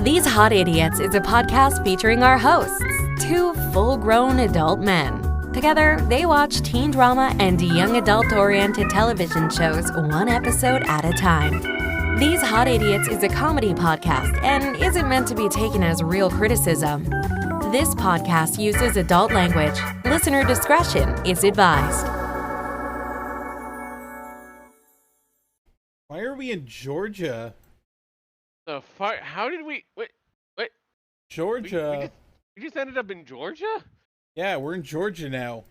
These Hot Idiots is a podcast featuring our hosts, two full-grown adult men. Together, they watch teen drama and young adult-oriented television shows one episode at a time. These Hot Idiots is a comedy podcast and isn't meant to be taken as real criticism. This podcast uses adult language. Listener discretion is advised. Why are we in Georgia? The fuck? How did we? Wait. Georgia? We just ended up in Georgia? Yeah, we're in Georgia now.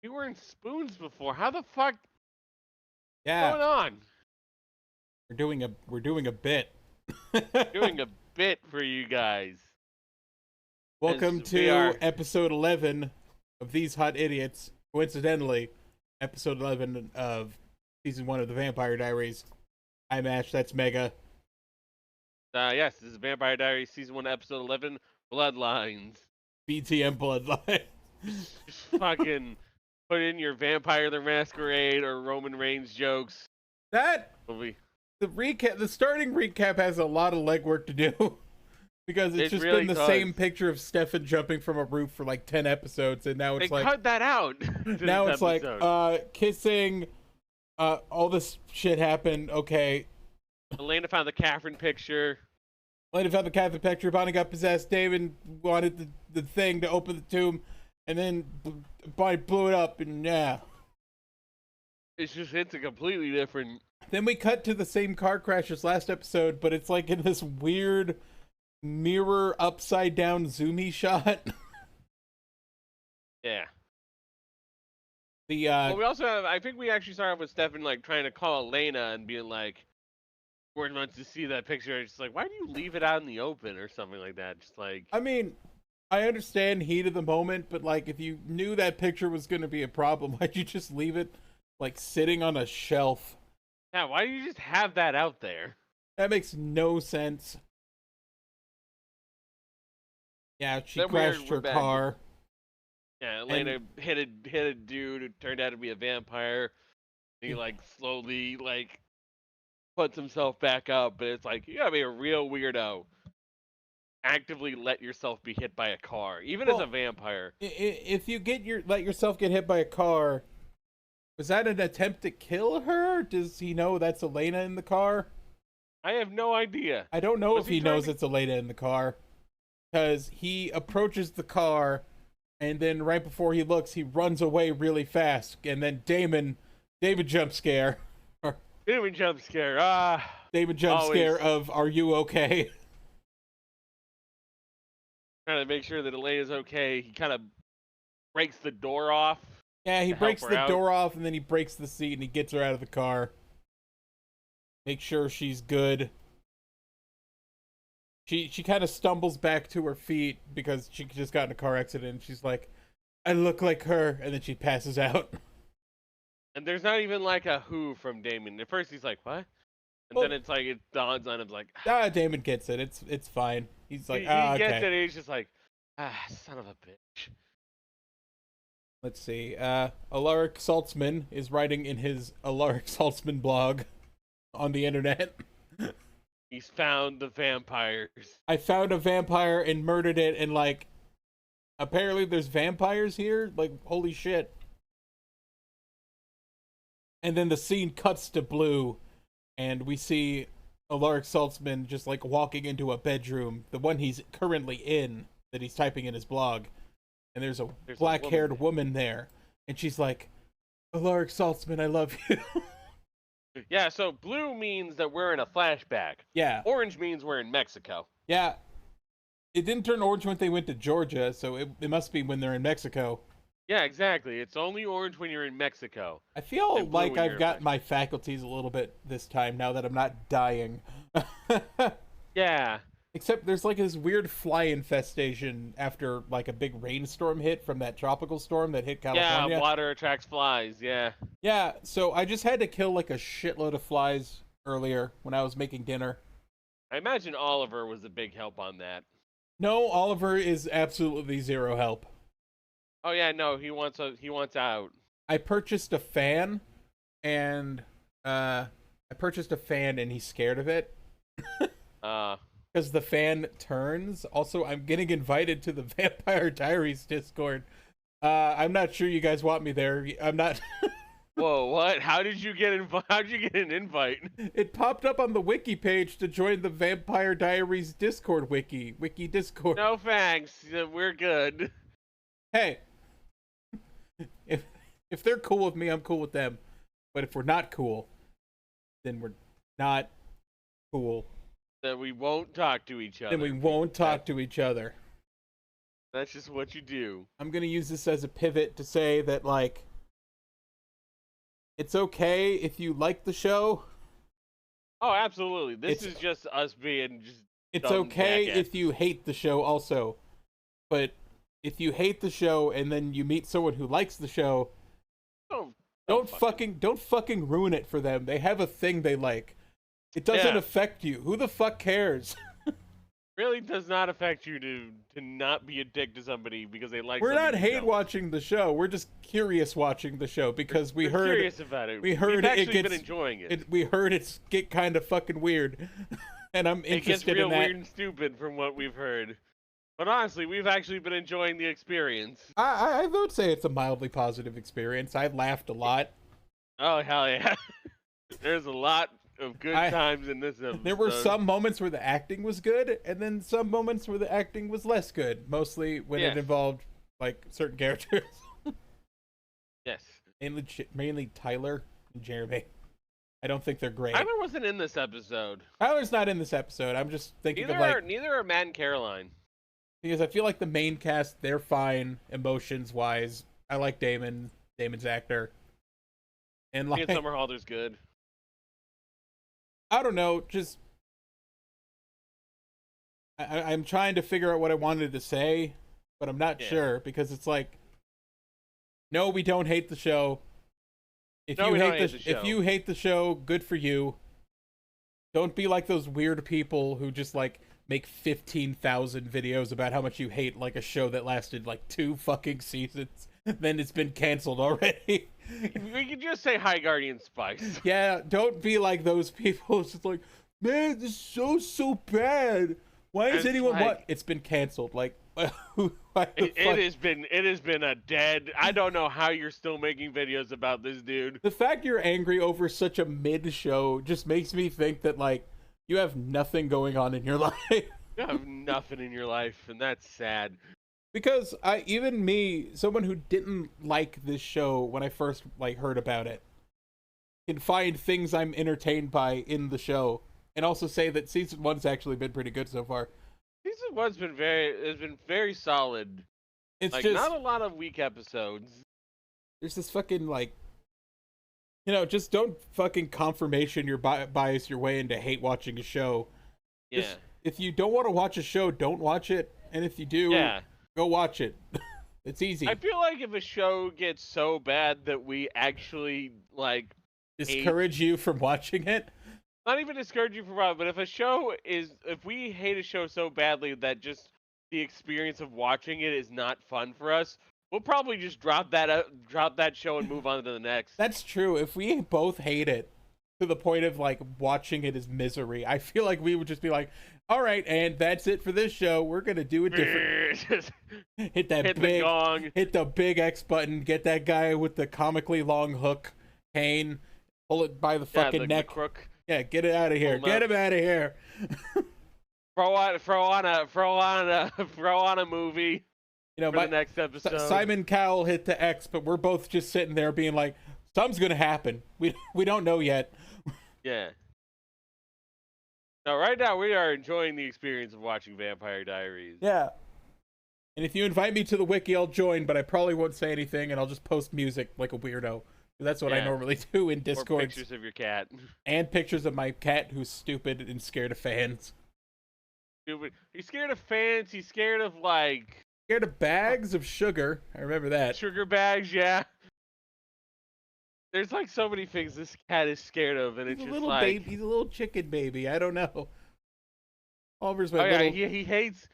We were in Spoons before. How the fuck? Yeah. What's going on? We're doing a bit. Doing a bit for you guys. Welcome to episode 11 of These Hot Idiots. Coincidentally, episode 11 of season 1 of the Vampire Diaries. I'm Ash, that's Mega. Yes, this is Vampire Diaries season 1 episode 11, Bloodlines. BTM Bloodline. Just fucking put in your Vampire the Masquerade or Roman Reigns jokes. The starting recap has a lot of legwork to do. Because it's just really been the same picture of Stefan jumping from a roof for like 10 episodes, and now it's they cut that out. Now it's episode. Like, kissing, all this shit happened, okay. Elena found the Catherine picture. Bonnie got possessed. Damon wanted the thing to open the tomb, and then Bonnie blew it up, and yeah. It's a completely different. Then we cut to the same car crash as last episode, but it's like in this weird mirror upside down zoomy shot. Yeah. Well, we also have, I think we actually started with Stefan like trying to call Elena and being like, we're meant to see that picture. It's like, why do you leave it out in the open or something like that? Just like, I mean, I understand heat of the moment, but like if you knew that picture was going to be a problem, why'd you just leave it like sitting on a shelf? Yeah, why do you just have that out there? That makes no sense. Yeah, she then crashed her car. Yeah, Elena hit a dude who turned out to be a vampire. He like slowly like puts himself back up, but it's like you gotta be a real weirdo. Actively let yourself be hit by a car, even as a vampire. If you let yourself get hit by a car, was that an attempt to kill her? Does he know that's Elena in the car? I have no idea. I don't know if he knows it's Elena in the car. Because he approaches the car, and then right before he looks, he runs away really fast. And then Damon jump scare. Damon jump scare. Damon jump scare of, are you okay? Trying to make sure that Elena's okay. He kind of breaks the door off. Yeah, he breaks the door off, and then he breaks the seat, and he gets her out of the car. Make sure she's good. She kind of stumbles back to her feet because she just got in a car accident. And she's like, I look like her. And then she passes out. And there's not even like a who from Damon. At first he's like, what? And then it's like, it dawns on him like, Damon gets it. It's fine. He's like, he okay. gets it. And he's just like, son of a bitch. Let's see. Alaric Saltzman is writing in his Alaric Saltzman blog on the internet. He's found the vampires. I found a vampire and murdered it, and like, apparently there's vampires here? Like, holy shit. And then the scene cuts to blue, and we see Alaric Saltzman just like walking into a bedroom, the one he's currently in, that he's typing in his blog. And there's a black-haired woman there, and she's like, Alaric Saltzman, I love you. Yeah, so blue means that we're in a flashback. Yeah. Orange means we're in Mexico. Yeah. It didn't turn orange when they went to Georgia, so it must be when they're in Mexico. Yeah, exactly. It's only orange when you're in Mexico. I feel like I've got my faculties a little bit this time now that I'm not dying. Yeah. Except there's like this weird fly infestation after like a big rainstorm hit from that tropical storm that hit California. Yeah, water attracts flies, yeah. Yeah, so I just had to kill like a shitload of flies earlier when I was making dinner. I imagine Oliver was a big help on that. No, Oliver is absolutely zero help. Oh yeah, no, he wants out. I purchased a fan and he's scared of it. because the fan turns. Also, I'm getting invited to the Vampire Diaries Discord. I'm not sure you guys want me there. I'm not. Whoa, what? How did you get How'd you get an invite? It popped up on the wiki page to join the Vampire Diaries Discord wiki Discord. No thanks. We're good. Hey, if they're cool with me, I'm cool with them. But if we're not cool, then we're not cool. Then we won't talk to each other. Then we won't talk to each other. That's just what you do. I'm gonna use this as a pivot to say that, like, it's okay if you like the show. Oh, absolutely. This is just us being just. It's okay if you hate the show also. But if you hate the show and then you meet someone who likes the show, don't fucking ruin it for them. They have a thing they like. It doesn't affect you. Who the fuck cares? Really does not affect you to not be a dick to somebody because they like. We're not hate watching the show. We're just curious watching the show because we're curious about it. We heard We've actually been enjoying it. We heard it's get kind of fucking weird, and I'm interested in that. It gets real weird and stupid from what we've heard. But honestly, we've actually been enjoying the experience. I would say it's a mildly positive experience. I laughed a lot. Oh hell yeah! There's a lot of good times in this episode. There were some moments where the acting was good, and then some moments where the acting was less good. Mostly when it involved like certain characters. Yes. Mainly Tyler and Jeremy. I don't think they're great. Tyler wasn't in this episode. Tyler's not in this episode. I'm just thinking neither are Matt and Caroline. Because I feel like the main cast, they're fine emotions wise. I like Damon. Damon's actor. And like Summerhalder's good. I don't know, just I'm trying to figure out what I wanted to say, but I'm not sure because it's like, no, we don't hate the show. If you hate the show, good for you. Don't be like those weird people who just like make 15,000 videos about how much you hate like a show that lasted like 2 fucking seasons. Then it's been canceled already. We could just say hi, Guardian Spice. Yeah, don't be like those people. It's just like, man, this show's so bad. Why is anyone what? It's been canceled. Like, it has been a dead. I don't know how you're still making videos about this dude. The fact you're angry over such a mid show just makes me think that like you have nothing going on in your life. You have nothing in your life, and that's sad. Because even me, someone who didn't like this show when I first like heard about it, can find things I'm entertained by in the show, and also say that season 1's actually been pretty good so far. Season 1's been very solid. It's like, just not a lot of weak episodes. There's this fucking like, just don't fucking confirmation your bias your way into hate watching a show. Yeah. If you don't want to watch a show, don't watch it, and if you do, go watch it. It's easy. I feel like if a show gets so bad that we actually like discourage you from watching it. Not even discourage you from watching, but if we hate a show so badly that just the experience of watching it is not fun for us, we'll probably just drop that show and move on to the next. That's true. If we both hate it to the point of like watching it is misery, I feel like we would just be like, all right, and that's it for this show. We're gonna do it different. hit the gong. Hit the big X button. Get that guy with the comically long hook cane. Pull it by the fucking neck. The crook. Yeah, get it out of here. Get him out of here. throw on a movie. For the next episode. Simon Cowell hit the X, but we're both just sitting there being like, something's gonna happen. We don't know yet. Yeah. No, right now we are enjoying the experience of watching Vampire Diaries. Yeah. And if you invite me to the wiki, I'll join, but I probably won't say anything, and I'll just post music like a weirdo. That's what I normally do in Discord. Or pictures of your cat. And pictures of my cat who's stupid and scared of fans. Stupid. He's scared of fans. He's scared of like... Scared of bags of sugar. I remember that. Sugar bags, yeah. There's like so many things this cat is scared of, and it's just like... Baby. He's a little chicken baby. I don't know. Oliver's my little... yeah, he hates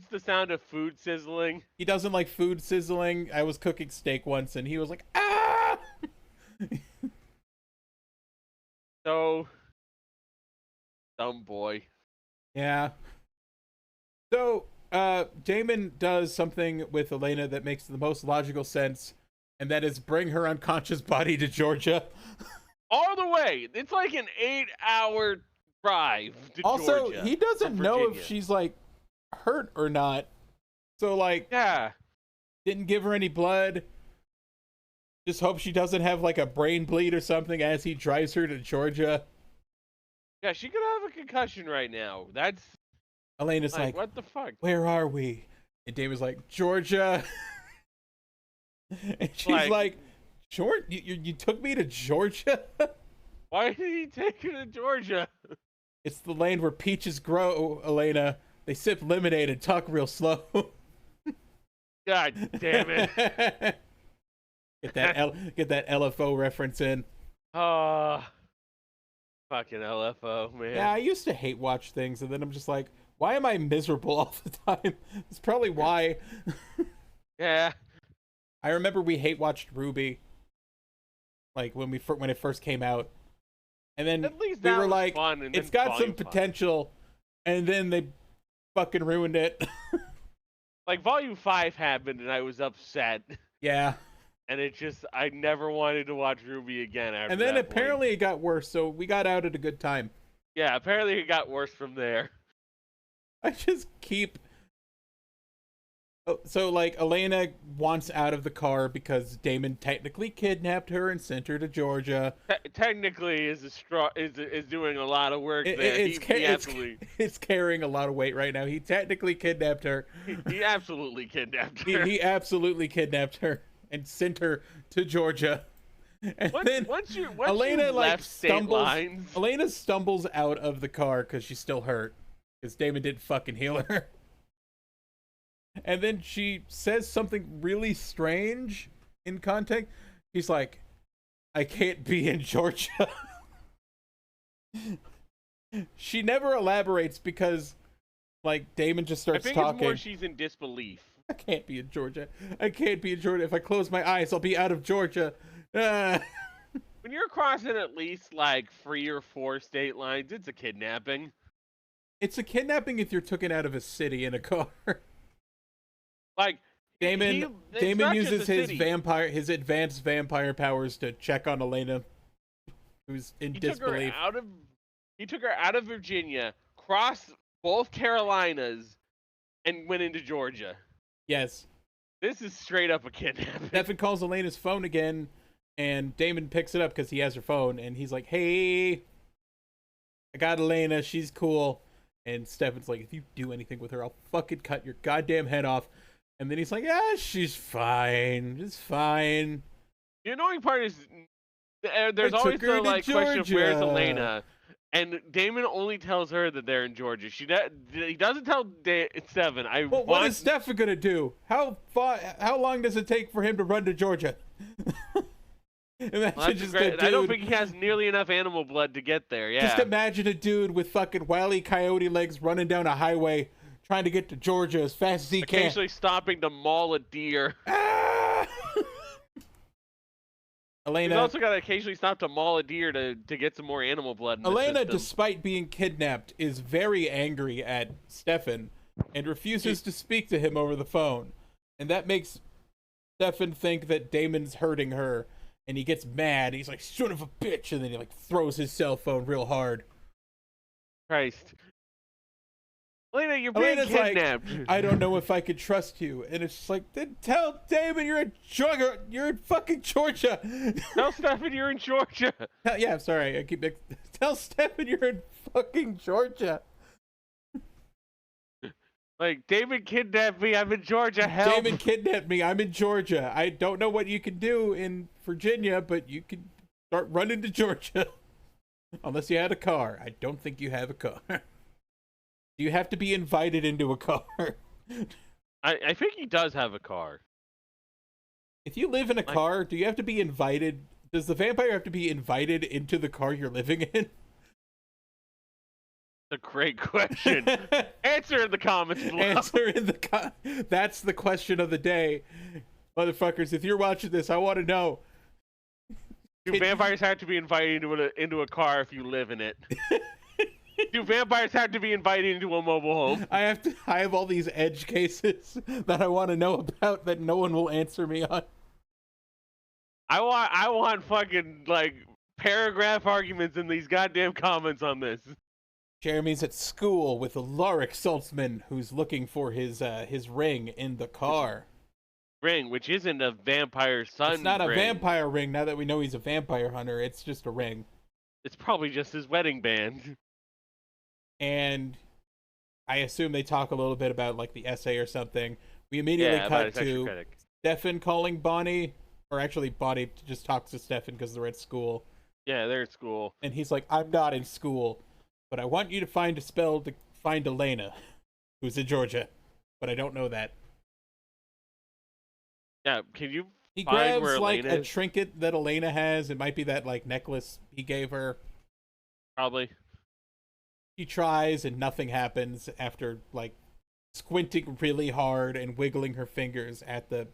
the sound of food sizzling. He doesn't like food sizzling. I was cooking steak once, and he was like, ah! So... dumb boy. Yeah. So, Damon does something with Elena that makes the most logical sense, and that is bring her unconscious body to Georgia. All the way. It's like an 8-hour drive to Also, Georgia. he doesn't know if Virginia. she's like hurt or not. So, like, Yeah. didn't give her any blood. Just hope she doesn't have like a brain bleed or something as he drives her to Georgia. Yeah, she could have a concussion right now. That's Elena's like, what the fuck? where are we? And Damon's like, Georgia. And she's like, George, you took me to Georgia? Why did he take her to Georgia? It's the land where peaches grow, Elena. They sip lemonade and talk real slow. God damn it. Get that LFO reference in. Oh, fucking LFO, man. Yeah, I used to hate watch things, and then I'm just like, why am I miserable all the time? It's probably why. Yeah. I remember we hate watched Ruby, like when it first came out, and then At least we that were was like, fun, and it's then got some Volume 5. potential, and then they fucking ruined it. Like, Volume 5 happened, and I was upset. Yeah. And I never wanted to watch Ruby again after And then that apparently point. it got worse, so we got out at a good time. Yeah, apparently it got worse from there. I just keep... Oh, so, like, Elena wants out of the car because Damon technically kidnapped her and sent her to Georgia. Technically is doing a lot of work there. It's carrying a lot of weight right now. He technically kidnapped her. He absolutely kidnapped her. He absolutely kidnapped her and sent her to Georgia. And Once Elena you left state lines. Elena stumbles out of the car because she's still hurt because Damon didn't fucking heal her. And then she says something really strange in context. She's like, I can't be in Georgia. She never elaborates because, like, Damon just starts talking. I think it's more she's in disbelief. I can't be in Georgia. I can't be in Georgia. If I close my eyes, I'll be out of Georgia. When you're crossing at least, like, 3 or 4 state lines, it's a kidnapping. It's a kidnapping if you're taken out of a city in a car. Like, Damon uses his advanced vampire powers to check on Elena, who's in disbelief. He took her out of Virginia, crossed both Carolinas, and went into Georgia. Yes. This is straight up a kidnapping. Stefan calls Elena's phone again, and Damon picks it up because he has her phone, and he's like, hey, I got Elena, she's cool. And Stefan's like, if you do anything with her, I'll fucking cut your goddamn head off. And then he's like, yeah, she's fine. It's fine. The annoying part is there's always the question of where's Elena, and Damon only tells her that they're in Georgia. He doesn't tell Stefan. What is Stefan gonna do? How long does it take for him to run to Georgia? Well, just a dude, I don't think he has nearly enough animal blood to get there. Yeah. Just imagine a dude with fucking Wile E. Coyote legs running down a highway trying to get to Georgia as fast as he can. Occasionally stopping to maul a deer. Ah! Elena. He's also got to occasionally stop to maul a deer to get some more animal blood in Elena, the system. despite being kidnapped, is very angry at Stefan and refuses to speak to him over the phone. And that makes Stefan think that Damon's hurting her. And he gets mad. He's like, son of a bitch. And then he like throws his cell phone real hard. Christ. Elena, you're being kidnapped. Like, I don't know if I could trust you. And it's just like, then tell Damon you're in Georgia. You're in fucking Georgia. Tell Stefan you're in Georgia. Yeah, I'm sorry. Tell Stefan you're in fucking Georgia. Like, Damon kidnapped me. I'm in Georgia. Help. Damon kidnapped me. I'm in Georgia. I don't know what you can do in Virginia, but you can start running to Georgia. Unless you had a car. I don't think you have a car. Do you have to be invited into a car? I think he does have a car. If you live in a car, do you have to be invited? Does the vampire have to be invited into the car you're living in? A great question. Answer in the comments below. That's the question of the day. Motherfuckers, if you're watching this, I want to know. Do vampires have to be invited into a car if you live in it? Do vampires have to be invited into a mobile home? I have all these edge cases that I want to know about that no one will answer me on. I want fucking like paragraph arguments in these goddamn comments on this. Jeremy's at school with Alaric Saltzman, who's looking for his ring in the car. Ring, which isn't a vampire son. It's not a ring. vampire ring. Now that we know he's a vampire hunter, it's just a ring. It's probably just his wedding band. And I assume they talk a little bit about like the essay or something. We immediately cut to Stefan calling Bonnie, or actually Bonnie just talks to Stefan because they're at school. Yeah, they're at school. And he's like, I'm not in school, but I want you to find a spell to find Elena, who's in Georgia, but I don't know that. Yeah, can you He find grabs where like Elena a is? trinket that Elena has. It might be that like necklace he gave her. Probably. She tries and nothing happens after like squinting really hard and wiggling her fingers at the.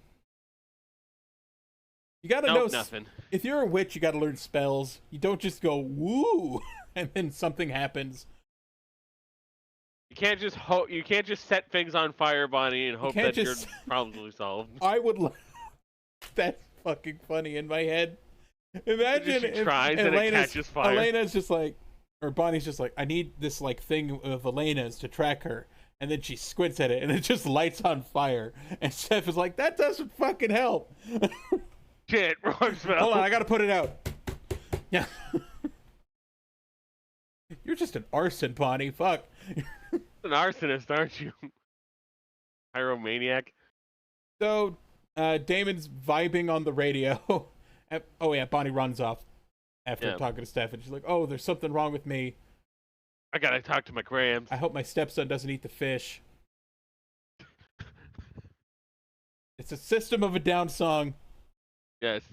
You gotta know nothing. If you're a witch, you gotta learn spells. You don't just go woo and then something happens. You can't just You can't just set things on fire, Bonnie, and hope that your problems will be solved. I would. That's fucking funny in my head. Imagine she tries and it catches fire. Elena's just like, or Bonnie's just like, I need this like thing of Elena's to track her, and then she squints at it and it just lights on fire. And Steph is like, that doesn't fucking help. Shit, wrong spell. Hold on, I gotta put it out. Yeah. You're just an arson, Bonnie. Fuck. An arsonist, aren't you? Pyromaniac. So, Damon's vibing on the radio. Oh yeah, Bonnie runs off after talking to Steph, and she's like, "Oh, there's something wrong with me. I gotta talk to my Grams. I hope my stepson doesn't eat the fish." It's a System of a Down song. Yes,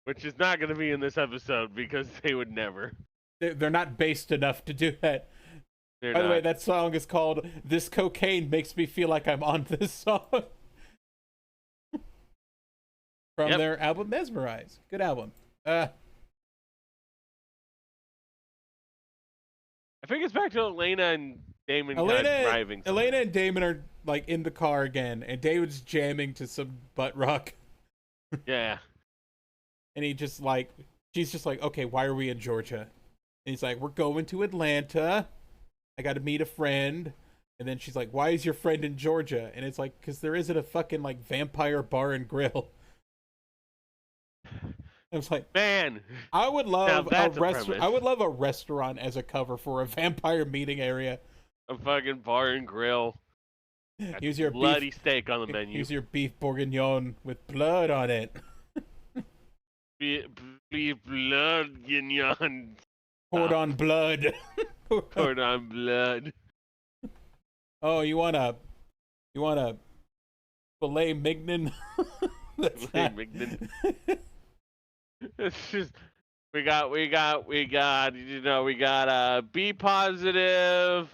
which is not gonna be in this episode because they would never. They're not based enough to do that. By the way, that song is called "This Cocaine Makes Me Feel Like I'm on This Song." From their album Mesmerize. Good album. I think it's back to Elena and Damon driving. Elena and Damon are like in the car again, and David's jamming to some butt rock. Yeah. And she's just like, okay, why are we in Georgia? And he's like, we're going to Atlanta. I got to meet a friend. And then she's like, why is your friend in Georgia? And it's like, because there isn't a fucking like vampire bar and grill. I was like, man, I would love a restaurant as a cover for a vampire meeting area. A fucking bar and grill. Use your bloody steak on the menu. Use your beef bourguignon with blood on it. Beef bourguignon. Cordon blood. Cordon blood. Oh, you want a filet mignon? Mignon. It's just we got B positive,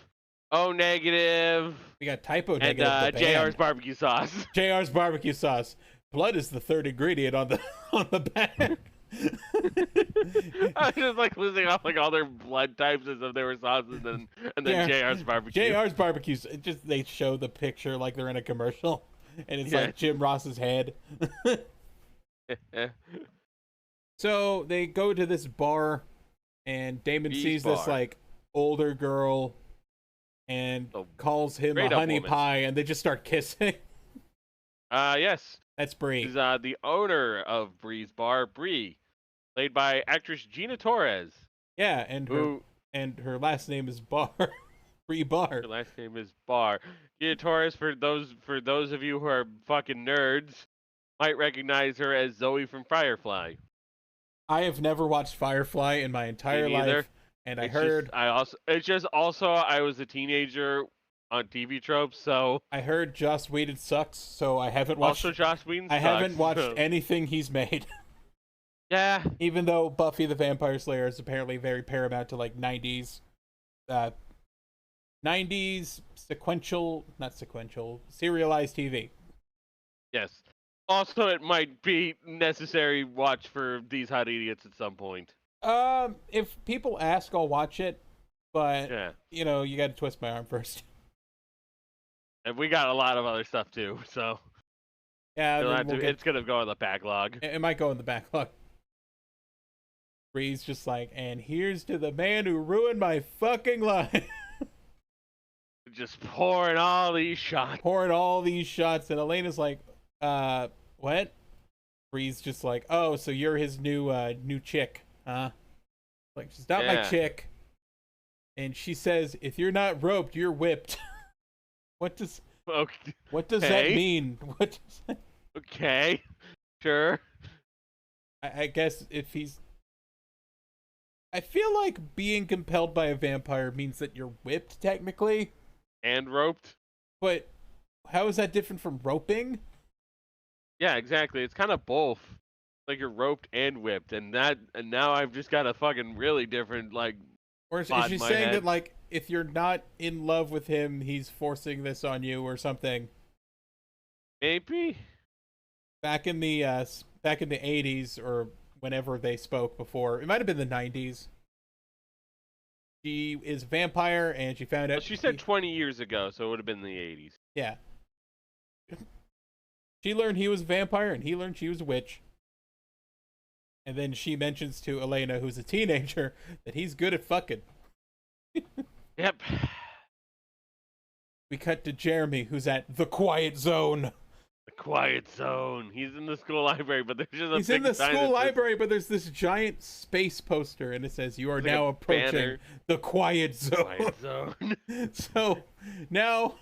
O negative. We got typo negative. And JR's barbecue sauce. JR's barbecue sauce. Blood is the third ingredient on the bag. I was just like listing off like all their blood types as if they were sauces, and then JR's barbecue. JR's barbecues. They show the picture like they're in a commercial, and it's like Jim Ross's head. So they go to this bar, and Damon sees this like older girl, and calls him a honey pie, and they just start kissing. Yes. That's Bree. She's the owner of Bree's Bar, Bree, played by actress Gina Torres. Yeah, and her last name is Barr. Bree Barr. Her last name is Barr. Gina Torres, for those of you who are fucking nerds, might recognize her as Zoe from Firefly. I have never watched Firefly in my entire life, and I was a teenager on TV tropes, so I heard Joss Whedon sucks, so I haven't watched. Also, Joss Whedon sucks. I haven't watched anything he's made. Yeah. Even though Buffy the Vampire Slayer is apparently very paramount to like 90s serialized TV. Yes. Also, it might be necessary watch for These Hot Idiots at some point. If people ask, I'll watch it. But Yeah. you know, you got to twist my arm first. And we got a lot of other stuff too, so Yeah, it's gonna go in the backlog. It might go in the backlog. Bree's just like, and here's to the man who ruined my fucking life. Just pouring all these shots. Pouring all these shots, and Elena's like, what? Bree's just like, oh, so you're his new chick, huh? Like, she's not my chick. And she says, if you're not roped, you're whipped. What does that mean? Okay, sure. I guess if he's... I feel like being compelled by a vampire means that you're whipped, technically. And roped. But how is that different from roping? Yeah, exactly. It's kind of both. Like you're roped and whipped, and now I've just got a fucking really different, like... Or is she saying that, like, if you're not in love with him, he's forcing this on you or something? Maybe. Back in the 80s or whenever they spoke before, it might have been the 90s. She is a vampire, and she found out. Well, she said 20 years ago, so it would have been the 80s. Yeah. She learned he was a vampire, and he learned she was a witch. And then she mentions to Elena, who's a teenager, that he's good at fucking. Yep. We cut to Jeremy, who's at the Quiet Zone. The Quiet Zone. He's in the school library, but there's just a He's big in the sign school that library, but there's this giant space poster, and it says, "You are like now a approaching banner. the Quiet Zone." Quiet Zone. So now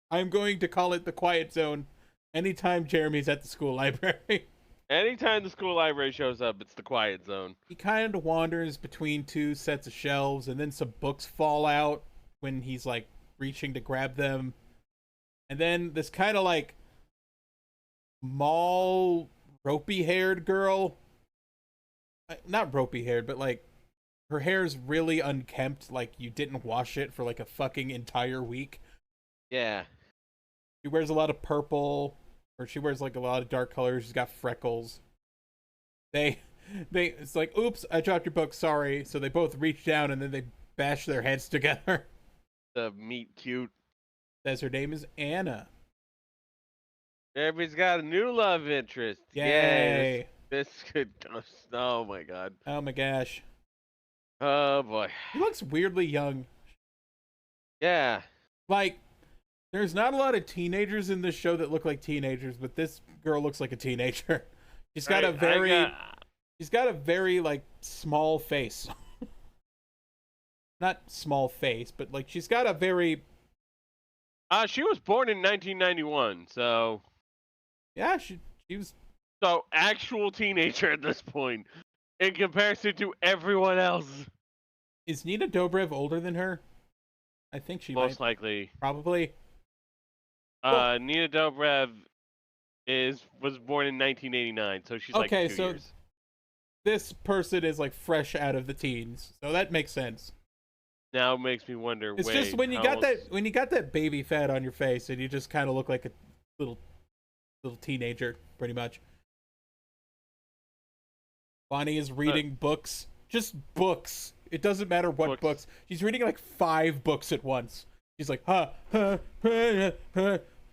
I'm going to call it the Quiet Zone anytime Jeremy's at the school library. Anytime the school library shows up, it's the Quiet Zone. He kind of wanders between two sets of shelves, and then some books fall out when he's like reaching to grab them. And then this kind of like mall ropey haired girl, not ropey haired, but like her hair's really unkempt, like you didn't wash it for like a fucking entire week. Yeah. She wears a lot of purple, or she wears like a lot of dark colors. She's got freckles. It's like, oops, I dropped your book, sorry. So they both reach down and then they bash their heads together. The meet cute. Says her name is Anna. Everybody's got a new love interest. Yay. Yeah, this could. Oh my god. Oh my gosh. Oh boy. He looks weirdly young. Yeah. Like, there's not a lot of teenagers in this show that look like teenagers, but this girl looks like a teenager. She's got she's got a very like small face. Not small face, but like she's got a very she was born in 1991, so yeah, she was so actual teenager at this point in comparison to everyone else. Is Nina Dobrev older than her? I think she most likely. Probably. Nina Dobrev was born in 1989, so she's like 2 years. This person is like fresh out of the teens, so that makes sense. Now it makes me wonder. It's just when you got that baby fat on your face, and you just kind of look like a little teenager, pretty much. Bonnie is reading books, just books. It doesn't matter what books. She's reading like 5 books at once. She's like,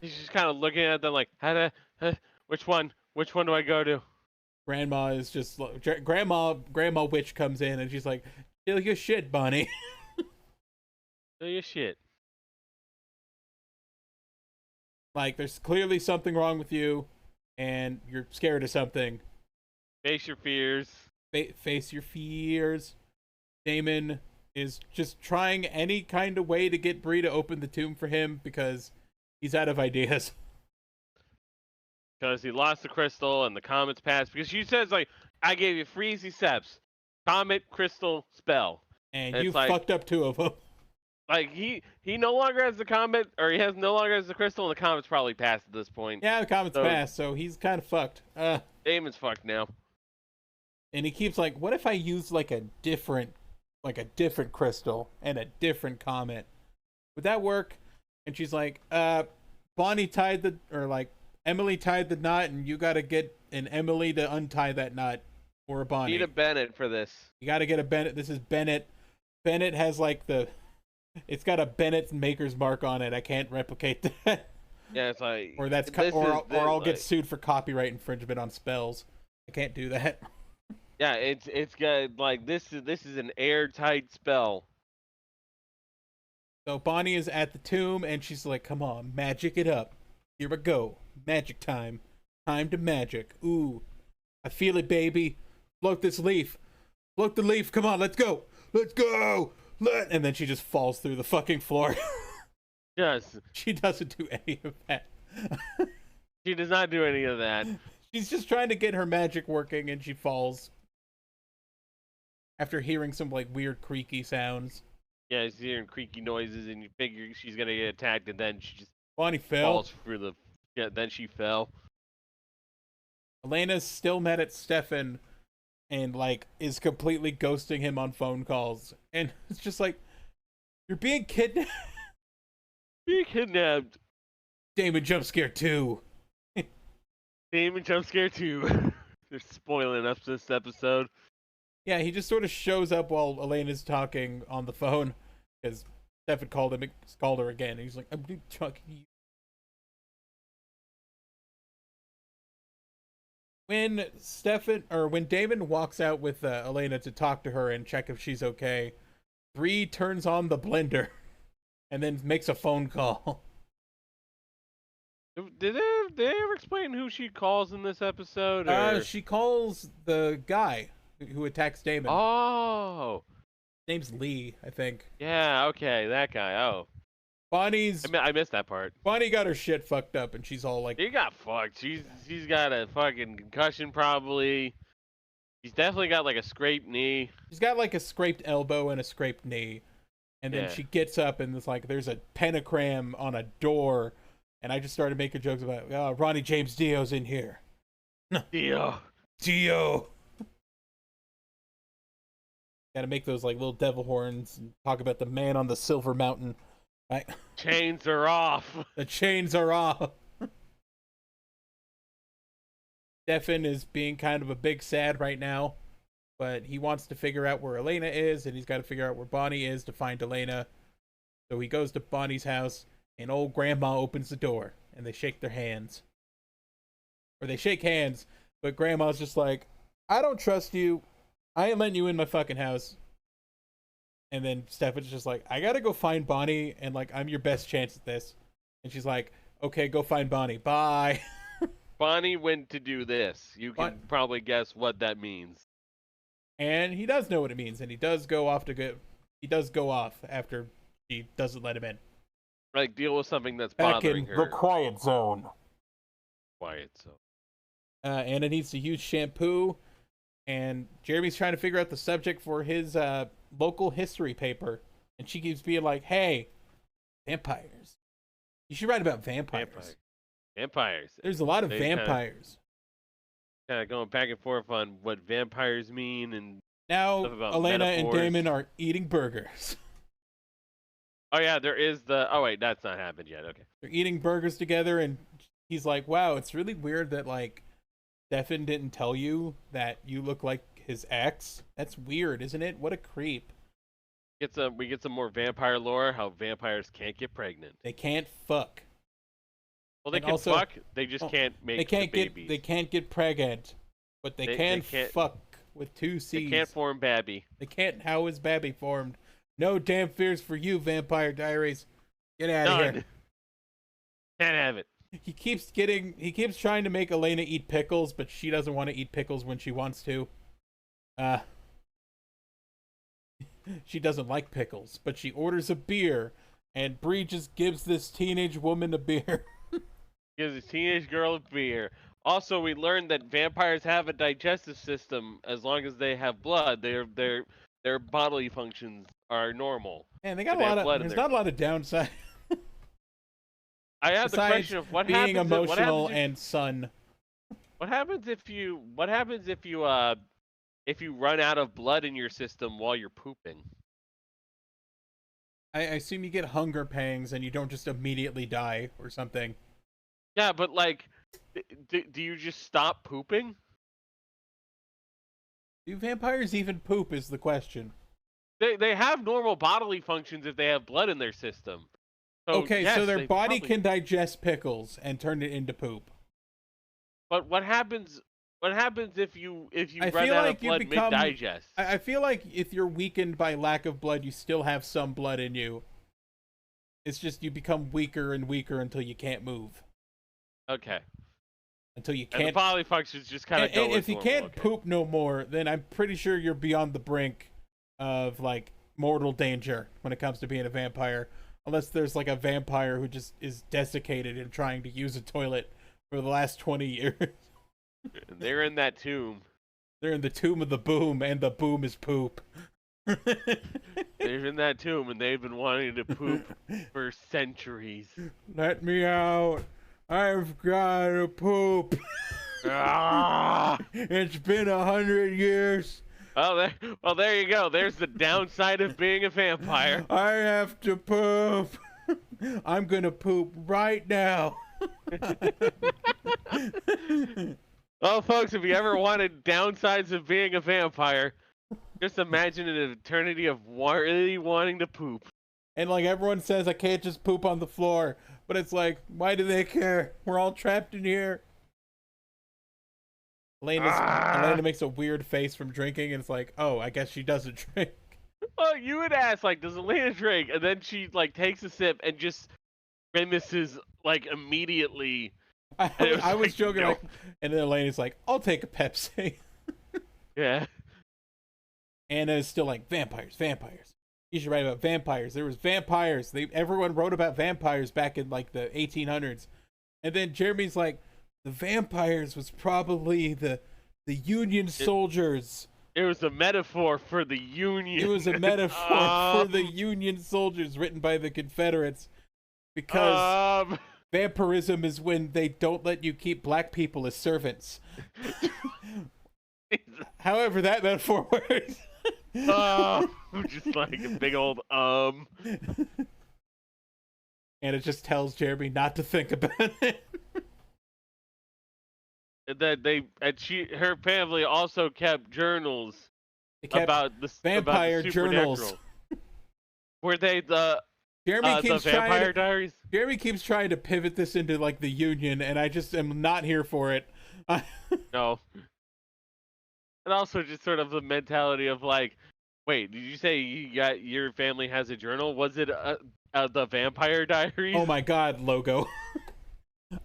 She's just kind of looking at them like, which one do I go to? Grandma is just grandma witch comes in and she's like, "Feel your shit, Bonnie." Feel your shit. Like, there's clearly something wrong with you, and you're scared of something. Face your fears. Face your fears. Damon is just trying any kind of way to get Bree to open the tomb for him because he's out of ideas. Because he lost the crystal and the comet's passed. Because she says, like, I gave you 3 easy steps. Comet, crystal, spell. And you fucked up 2 of them. Like, he no longer has the comet, or he no longer has the crystal, and the comet's probably passed at this point. Yeah, the comet's passed, so he's kind of fucked. Damon's fucked now. And he keeps like, what if I use like a different crystal and a different comet? Would that work? And she's like, Emily tied the knot, and you gotta get an Emily to untie that knot, or a Bonnie. Need a Bennett for this. You gotta get a Bennett. This is Bennett. Bennett has like it's got a Bennett maker's mark on it. I can't replicate that. Yeah, it's like Or that's or I'll get sued for copyright infringement on spells. I can't do that. Yeah, it's got like this is an airtight spell. So Bonnie is at the tomb and she's like, "Come on, magic it up. Here we go. Magic time. Time to magic. Ooh, I feel it, baby. Float this leaf. Float the leaf. Come on, let's go. Let's go." And then she just falls through the fucking floor. Yes. She doesn't do any of that. She does not do any of that. She's just trying to get her magic working and she falls. After hearing some like weird creaky sounds. Yeah, she's hearing creaky noises and you figure she's gonna get attacked and then she just Bonnie fell. falls through the... Yeah, then she fell. Elena's still mad at Stefan and like is completely ghosting him on phone calls. And it's just like, you're being kidnapped. Being kidnapped. Damon jump scare 2. Damon jump scare 2. They're spoiling us this episode. Yeah, he just sort of shows up while Elena's talking on the phone because Stefan called her again. And he's like, "I'm talking to you." When Damon walks out with Elena to talk to her and check if she's okay, Bree turns on the blender and then makes a phone call. Did they ever explain who she calls in this episode? Or... She calls the guy who attacks Damon. Oh. His name's Lee, I think. Yeah, okay, that guy. Oh. Bonnie's... I missed that part. Bonnie got her shit fucked up and she's all like... She got fucked. She's got a fucking concussion probably. She's definitely got like a scraped knee. She's got like a scraped elbow and a scraped knee. And then Yeah. she gets up and it's like there's a pentagram on a door. And I just started making jokes about, Ronnie James Dio's in here. Dio. Gotta make those like little devil horns and talk about the man on the silver mountain. Right? Chains are off. The chains are off. Stefan is being kind of a big sad right now, but he wants to figure out where Elena is, and he's got to figure out where Bonnie is to find Elena. So he goes to Bonnie's house, and old grandma opens the door, and they shake their hands. Or they shake hands, but grandma's just like, "I don't trust you. I ain't letting you in my fucking house." And then Stefan's just like, "I gotta go find Bonnie, and like, I'm your best chance at this." And she's like, "Okay, go find Bonnie. Bye." Bonnie went to do this. You can probably guess what that means. And he does know what it means, and he does go off after she doesn't let him in. Like, deal with something that's Back bothering in her. the quiet zone. Quiet zone. Anna needs to use shampoo, and Jeremy's trying to figure out the subject for his local history paper, and she keeps being like, "Hey, vampires. You should write about vampires. Vampires. There's a lot of vampires." Kind of going back and forth on what vampires mean, and now Elena metaphors. and Damon are eating burgers. Oh yeah, there is the... Oh wait, that's not happened yet. Okay. They're eating burgers together, and he's like, "Wow, it's really weird that like Stefan didn't tell you that you look like his ex. That's weird, isn't it? What a creep." We get some more vampire lore. How vampires can't get pregnant. They can't fuck. Well, they And can also- fuck. They just can't make babies. They can't get pregnant, but they can can't- fuck with 2 C's. They can't form babby. They can't. How is Babby formed? No damn fears for you, Vampire Diaries. Get out of None. here. Can't have it. He keeps trying to make Elena eat pickles, but she doesn't want to eat pickles when she wants to. She doesn't like pickles, but she orders a beer, and Bree just gives this teenage woman a beer. Gives a teenage girl a beer. Also, we learned that vampires have a digestive system as long as they have blood. Their bodily functions are normal. Man, they got They a have lot blood of. in There's there. not a lot of downside. I have the Besides question of what being happens. emotional and sun. What happens if you run out of blood in your system while you're pooping? I assume you get hunger pangs and you don't just immediately die or something. Yeah, but like, do you just stop pooping? Do vampires even poop is the question. They have normal bodily functions if they have blood in their system. So, Okay, yes, so their they body probably... can digest pickles and turn it into poop. But what happens? What happens if you I run feel out like of you blood become. mid-digest? I feel like if you're weakened by lack of blood, you still have some blood in you. It's just you become weaker and weaker until you can't move. Okay. Until you And the can't. bodily functions just kind of go And as if you normal, can't okay. poop no more, then I'm pretty sure you're beyond the brink of like mortal danger when it comes to being a vampire. Unless there's like a vampire who just is desiccated and trying to use a toilet for the last 20 years. They're in that tomb. They're in the tomb of the boom, and the boom is poop. They're in that tomb, and they've been wanting to poop for centuries. Let me out. I've got to poop. Ah! It's been 100 years. Well, there you go. There's the downside of being a vampire. I have to poop. I'm going to poop right now. Well, folks, if you ever wanted downsides of being a vampire, just imagine an eternity of really wanting to poop. And like everyone says, I can't just poop on the floor. But it's like, why do they care? We're all trapped in here. Elena makes a weird face from drinking, and it's like, oh, I guess she doesn't drink. Well, you would ask, like, does Elena drink? And then she, like, takes a sip and just grimaces, like, immediately. I was like, joking, no. like, and then Elena's like, I'll take a Pepsi. Yeah. Anna's still like, vampires. You should write about vampires. There was vampires. Everyone wrote about vampires back in like the 1800s. And then Jeremy's like, the vampires was probably the Union soldiers. It was a metaphor for the Union. It was a metaphor for the Union soldiers written by the Confederates. Because vampirism is when they don't let you keep black people as servants. However, that metaphor works. Just like a big old And it just tells Jeremy not to think about it. That her family also kept journals about the vampire journals. Were they the Vampire Diaries? Jeremy keeps trying to pivot this into like the Union, and I just am not here for it. No. And also just sort of the mentality of like, wait, did you say your family has a journal? Was it the Vampire Diaries? Oh my god, logo.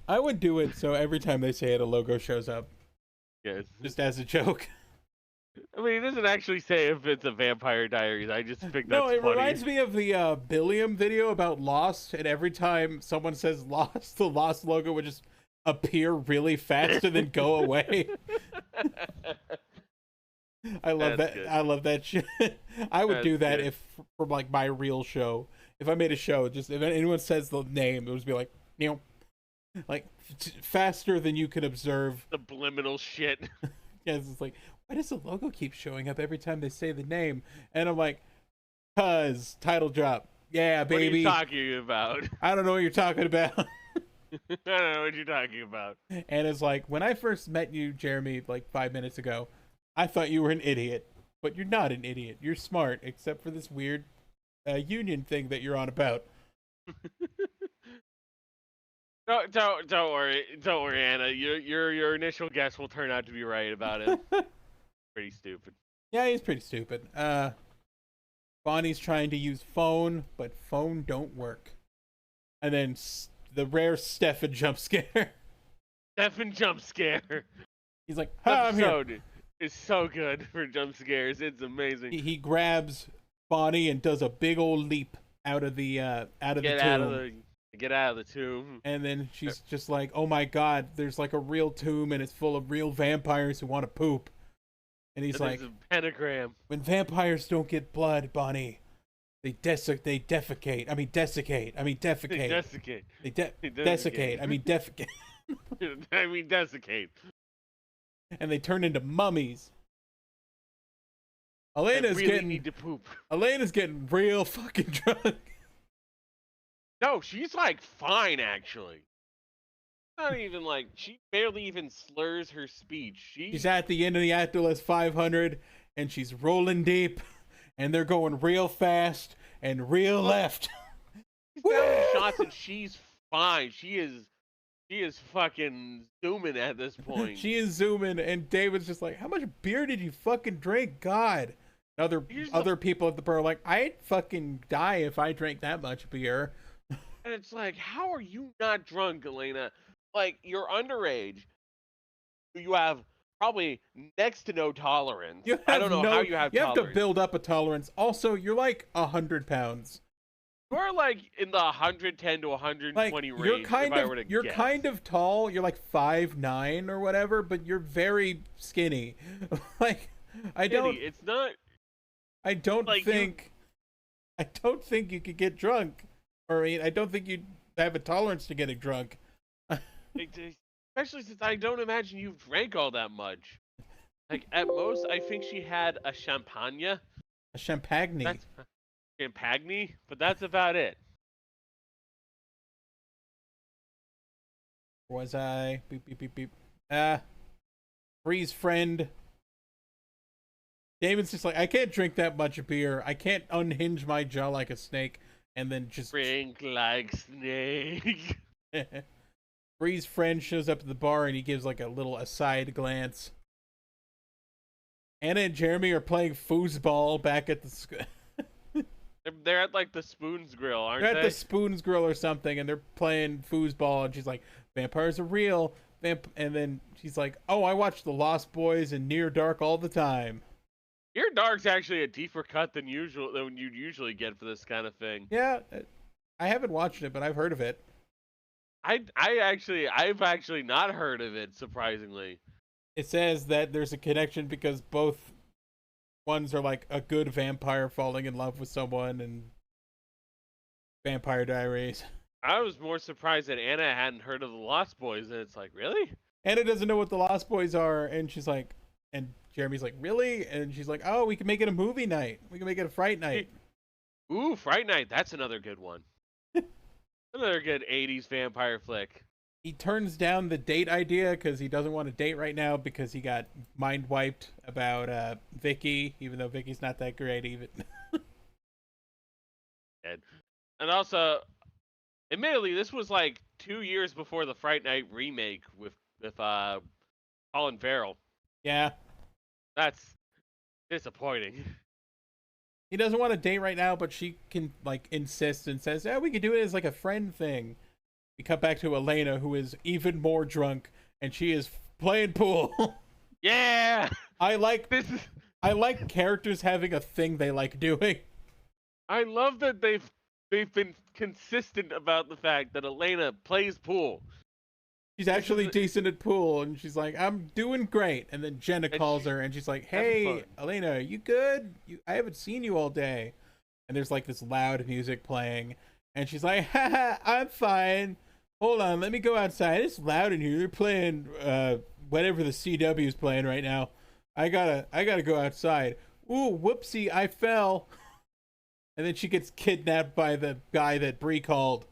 I would do it so every time they say it, a logo shows up. Yes. Just as a joke. I mean, it doesn't actually say if it's a Vampire Diaries. I just think that's funny. No, it reminds me of the Billiam video about Lost, and every time someone says Lost, the Lost logo would just appear really fast and then go away. I love that. Good. I love that shit. I would do that if from like my real show. If I made a show, just if anyone says the name, it would just be like, you know, like faster than you can observe. Subliminal shit. Yeah, it's like, why does the logo keep showing up every time they say the name? And I'm like, cuz title drop. Yeah, baby. What are you talking about? I don't know what you're talking about. I don't know what you're talking about. And it's like, when I first met you, Jeremy, like 5 minutes ago, I thought you were an idiot. But you're not an idiot. You're smart, except for this weird union thing that you're on about. Don't worry, Anna. Your initial guess will turn out to be right about it. Pretty stupid. Yeah, he's pretty stupid. Bonnie's trying to use phone, but phone don't work. And then the rare Stefan jump scare. Stefan jump scare. He's like, I'm here. It's so good for jump scares. It's amazing. He grabs Bonnie and does a big old leap out of the tomb. Get out of the tomb. And then she's just like, oh my god, there's like a real tomb and it's full of real vampires who want to poop. And he's like, a pentagram. When vampires don't get blood, Bonnie, they defecate. I mean desiccate. I mean defecate. They desiccate. I mean defecate. I mean desiccate. And they turn into mummies. Elena's need to poop. Elena's getting real fucking drunk. No, she's like fine actually. Not even like she barely even slurs her speech. She's at the end of the Atlas 500 and she's rolling deep and they're going real fast and real left. She's down shots and she's fine. She is fucking zooming at this point. She is zooming, and David's just like, how much beer did you fucking drink? God. Other people at the bar are like, I'd fucking die if I drank that much beer. And it's like, how are you not drunk, Elena? Like, you're underage. You have probably next to no tolerance. I don't know how you have tolerance. You have to build up a tolerance. Also, you're like 100 pounds. You're like in the 110 to 120 range. You're kind of tall. You're like 5'9" or whatever, but you're very skinny. Like, I don't think you could get drunk. Or I mean, I don't think you'd have a tolerance to getting drunk. Especially since I don't imagine you've drank all that much. Like, at most, I think she had a champagne. A champagne. Champagne, but that's about it. Was I? Beep, beep, beep, beep. Bree's friend. Damon's just like, I can't drink that much beer. I can't unhinge my jaw like a snake. And then just drink like snake. Bree's friend shows up at the bar and he gives like a little aside glance. Anna and Jeremy are playing foosball back at the They're at like the Spoons Grill, aren't they? They're at the Spoons Grill or something, and they're playing foosball, and she's like, vampires are real. And then she's like, oh, I watch The Lost Boys and Near Dark all the time. Near Dark's actually a deeper cut than you'd usually get for this kind of thing. Yeah, I haven't watched it, but I've heard of it. I've actually not heard of it, surprisingly. It says that there's a connection because both ones are like a good vampire falling in love with someone and Vampire Diaries. I was more surprised that Anna hadn't heard of the Lost Boys, and it's like, really? Anna doesn't know what the Lost Boys are, and she's like, and Jeremy's like, really? And she's like, oh, we can make it a movie night. We can make it a Fright Night. Ooh, Fright Night. That's another good one. Another good 80s vampire flick. He turns down the date idea because he doesn't want to date right now because he got mind wiped about Vicky, even though Vicky's not that great even. And also, admittedly, this was like 2 years before the Fright Night remake with Colin Farrell. Yeah. That's disappointing. He doesn't want to date right now, but she can like insist and says, yeah, we could do it as like a friend thing. We cut back to Elena, who is even more drunk, and she is playing pool. Yeah! I like characters having a thing they like doing. I love that they've been consistent about the fact that Elena plays pool. She's actually decent at pool, and she's like, I'm doing great. And then Jenna calls her, and she's like, hey, Elena, are you good? I haven't seen you all day. And there's like this loud music playing, and she's like, haha, I'm fine. Hold on, let me go outside. It's loud in here. They're playing whatever the CW is playing right now. I gotta go outside. Ooh, whoopsie, I fell. And then she gets kidnapped by the guy that Bree called.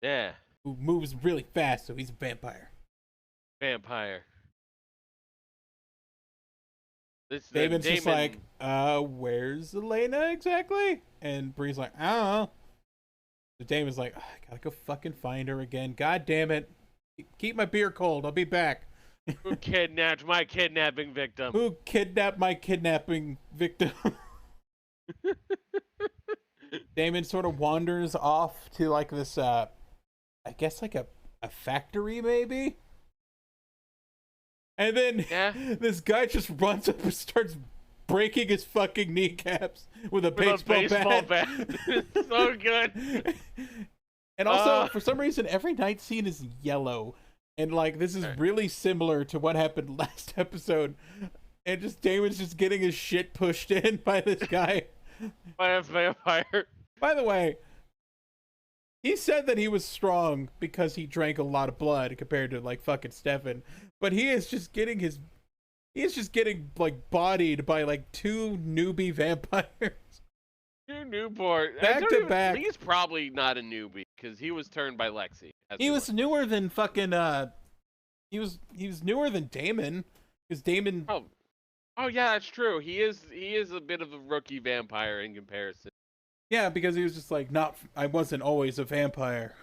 Yeah. Who moves really fast, so he's a vampire. Vampire. Damon's just like, where's Elena exactly? And Bree's like, I don't know. So Damon's like, I gotta go fucking find her again. God damn it. Keep my beer cold. I'll be back. Who kidnapped my kidnapping victim? Who kidnapped my kidnapping victim? Damon sort of wanders off to like this, I guess like a factory maybe? And then this guy just runs up and starts breaking his fucking kneecaps with a baseball bat. So good. And also, for some reason, every night scene is yellow. And like, this is really similar to what happened last episode. And just Damon's just getting his shit pushed in by this guy. By a vampire. By the way, he said that he was strong because he drank a lot of blood compared to like fucking Stefan. But he is just getting like bodied by like two newbie vampires. Two Newport. Back to back. He's probably not a newbie because he was turned by Lexi. He was newer than fucking he was newer than Damon. Because Damon Oh yeah, that's true. He is a bit of a rookie vampire in comparison. Yeah, because he was just like, not, I wasn't always a vampire.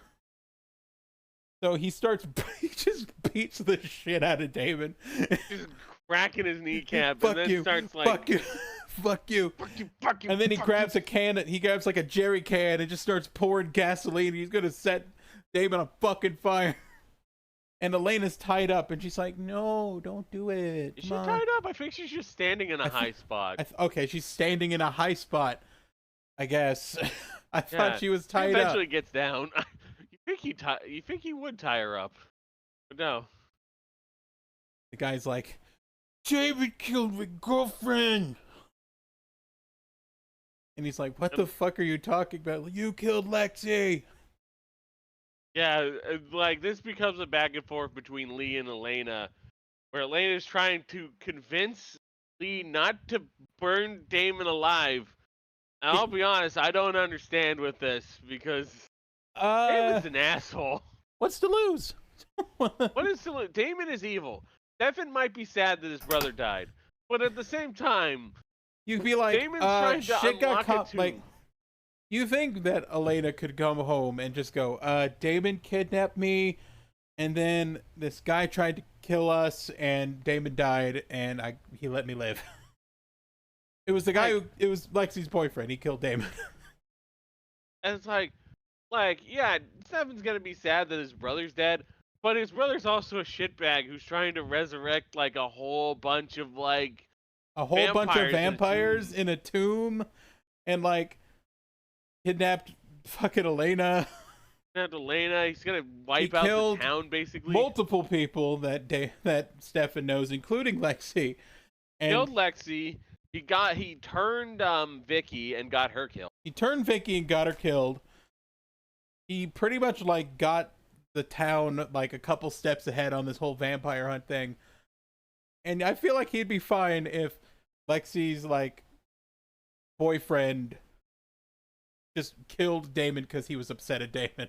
So he just beats the shit out of Damon. Just cracking his kneecap Fuck and then you, starts like, fuck you, fuck you. fuck you. And then he fuck grabs you. a can, he grabs like a jerry can and just starts pouring gasoline. He's gonna set Damon on fucking fire. And Elena's tied up, and she's like, "No, don't do it." Is she Come on." tied up? I think she's just standing in a high spot. Okay, she's standing in a high spot, I guess. I thought she was tied He up. eventually gets down. You think he would tie her up, but no. The guy's like, "David killed my girlfriend," and he's like, "What the fuck are you talking about? You killed Lexi." Yeah, like this becomes a back and forth between Lee and Elena, where Elena is trying to convince Lee not to burn Damon alive. And I'll be honest, I don't understand with this because Damon's an asshole. What's to lose? What is to lose? Damon is evil. Stefan might be sad that his brother died, but at the same time, You'd be like, Damon's trying to shit got unlock caught. it too. Like, you think that Elena could come home and just go, Damon kidnapped me, and then this guy tried to kill us, and Damon died, and he let me live. It was the guy it was Lexi's boyfriend. He killed Damon. And it's like, yeah, Stefan's gonna be sad that his brother's dead, but his brother's also a shitbag who's trying to resurrect like a whole bunch of like A whole bunch of vampires vampires in a tomb, and like kidnapped fucking Elena. Kidnapped Elena. He's gonna wipe He out killed the town basically. multiple people that Stefan knows, including Lexi. And Killed Lexi. He turned Vicky and got her killed. he turned Vicky and got her killed. He pretty much like got the town like a couple steps ahead on this whole vampire hunt thing. And I feel like he'd be fine if Lexi's like boyfriend just killed Damon because he was upset at Damon.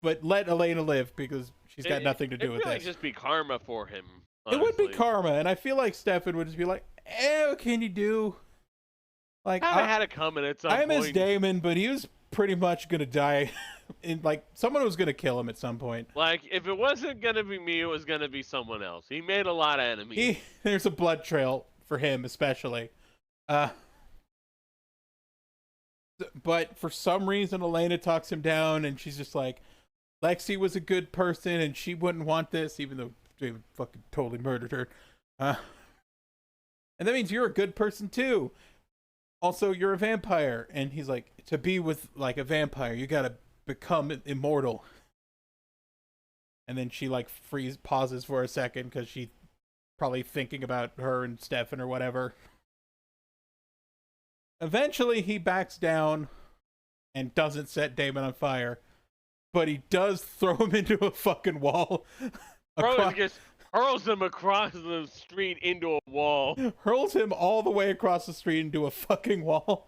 But let Elena live because she's got nothing to do with it. It would this. just be karma for him. It would be honestly. karma, and I feel like Stefan would just be like, what can you do? Like, I had it coming at some I point. miss Damon, but he was pretty much gonna die. Someone was gonna kill him at some point. Like, if it wasn't gonna be me, it was gonna be someone else. He made a lot of enemies. There's a blood trail for him, especially. But for some reason, Elena talks him down, and she's just like, Lexi was a good person, and she wouldn't want this, even though David fucking totally murdered her. And that means you're a good person, too. Also, you're a vampire. And he's like, to be with, like, a vampire, you gotta become immortal. And then she, like, pauses for a second, because she's probably thinking about her and Stefan or whatever. Eventually, he backs down and doesn't set Damon on fire. But he does throw him into a fucking wall. Bro, just hurls him across the street into a wall. Hurls him all the way across the street into a fucking wall.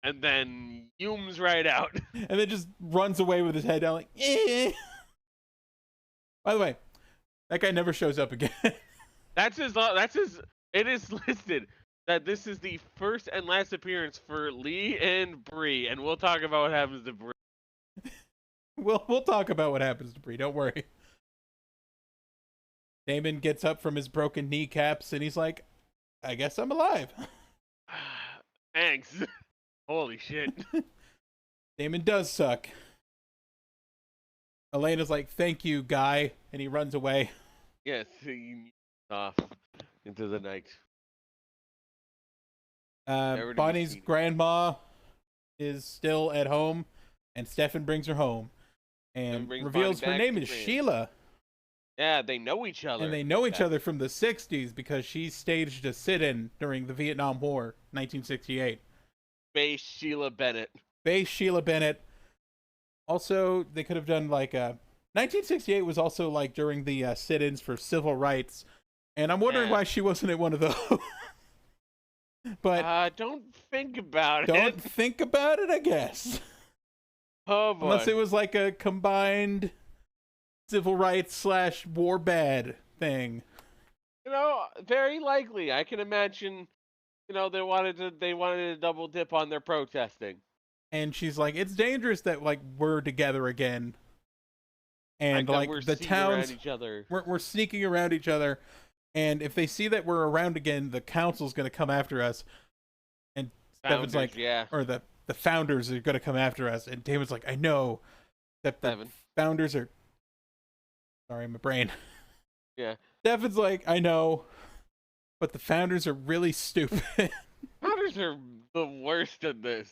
And then zooms right out. And then just runs away with his head down like, eh. By the way, that guy never shows up again. It is listed that this is the first and last appearance for Lee and Bree, and we'll talk about what happens to Bree. We'll talk about what happens to Bree, don't worry. Damon gets up from his broken kneecaps and he's like, I guess I'm alive. Thanks. Holy shit. Damon does suck. Elena's like, thank you, guy. And he runs away. Yes, off into the night. Bonnie's grandma is still at home, and Stefan brings her home and reveals her name is Sheila. Yeah, they know each other. And they know each other from the 60s because she staged a sit-in during the Vietnam War, 1968. Base Sheila Bennett. Base Sheila Bennett. Also, they could have done like 1968 was also like during the sit-ins for civil rights, and I'm wondering why she wasn't at one of those. But don't think about it. Don't think about it, I guess. Oh boy. Unless it was like a combined civil rights / war bad thing. Very likely. I can imagine. They wanted to double dip on their protesting. And she's like, it's dangerous that like we're together again. And like we're the towns, each other. We're sneaking around each other. And if they see that we're around again, the council's going to come after us. And Stefan's like, or the founders are going to come after us. And Damon's like, I know that the founders are. Sorry, my brain. Yeah. Stefan's like, I know, but the founders are really stupid. Founders are the worst at this.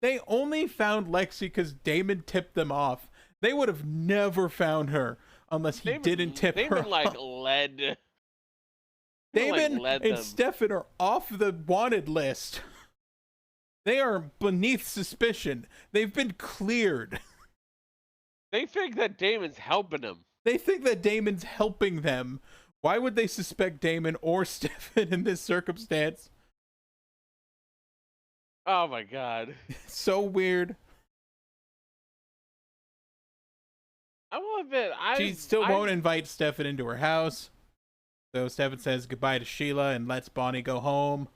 They only found Lexi because Damon tipped them off. They would have never found her unless he didn't tip her off. Damon and Stefan are off the wanted list. They are beneath suspicion. They've been cleared. They think that Damon's helping them. They think that Damon's helping them. Why would they suspect Damon or Stefan in this circumstance? Oh my god. So weird. I will admit, she still won't invite Stefan into her house. So Stefan says goodbye to Sheila and lets Bonnie go home.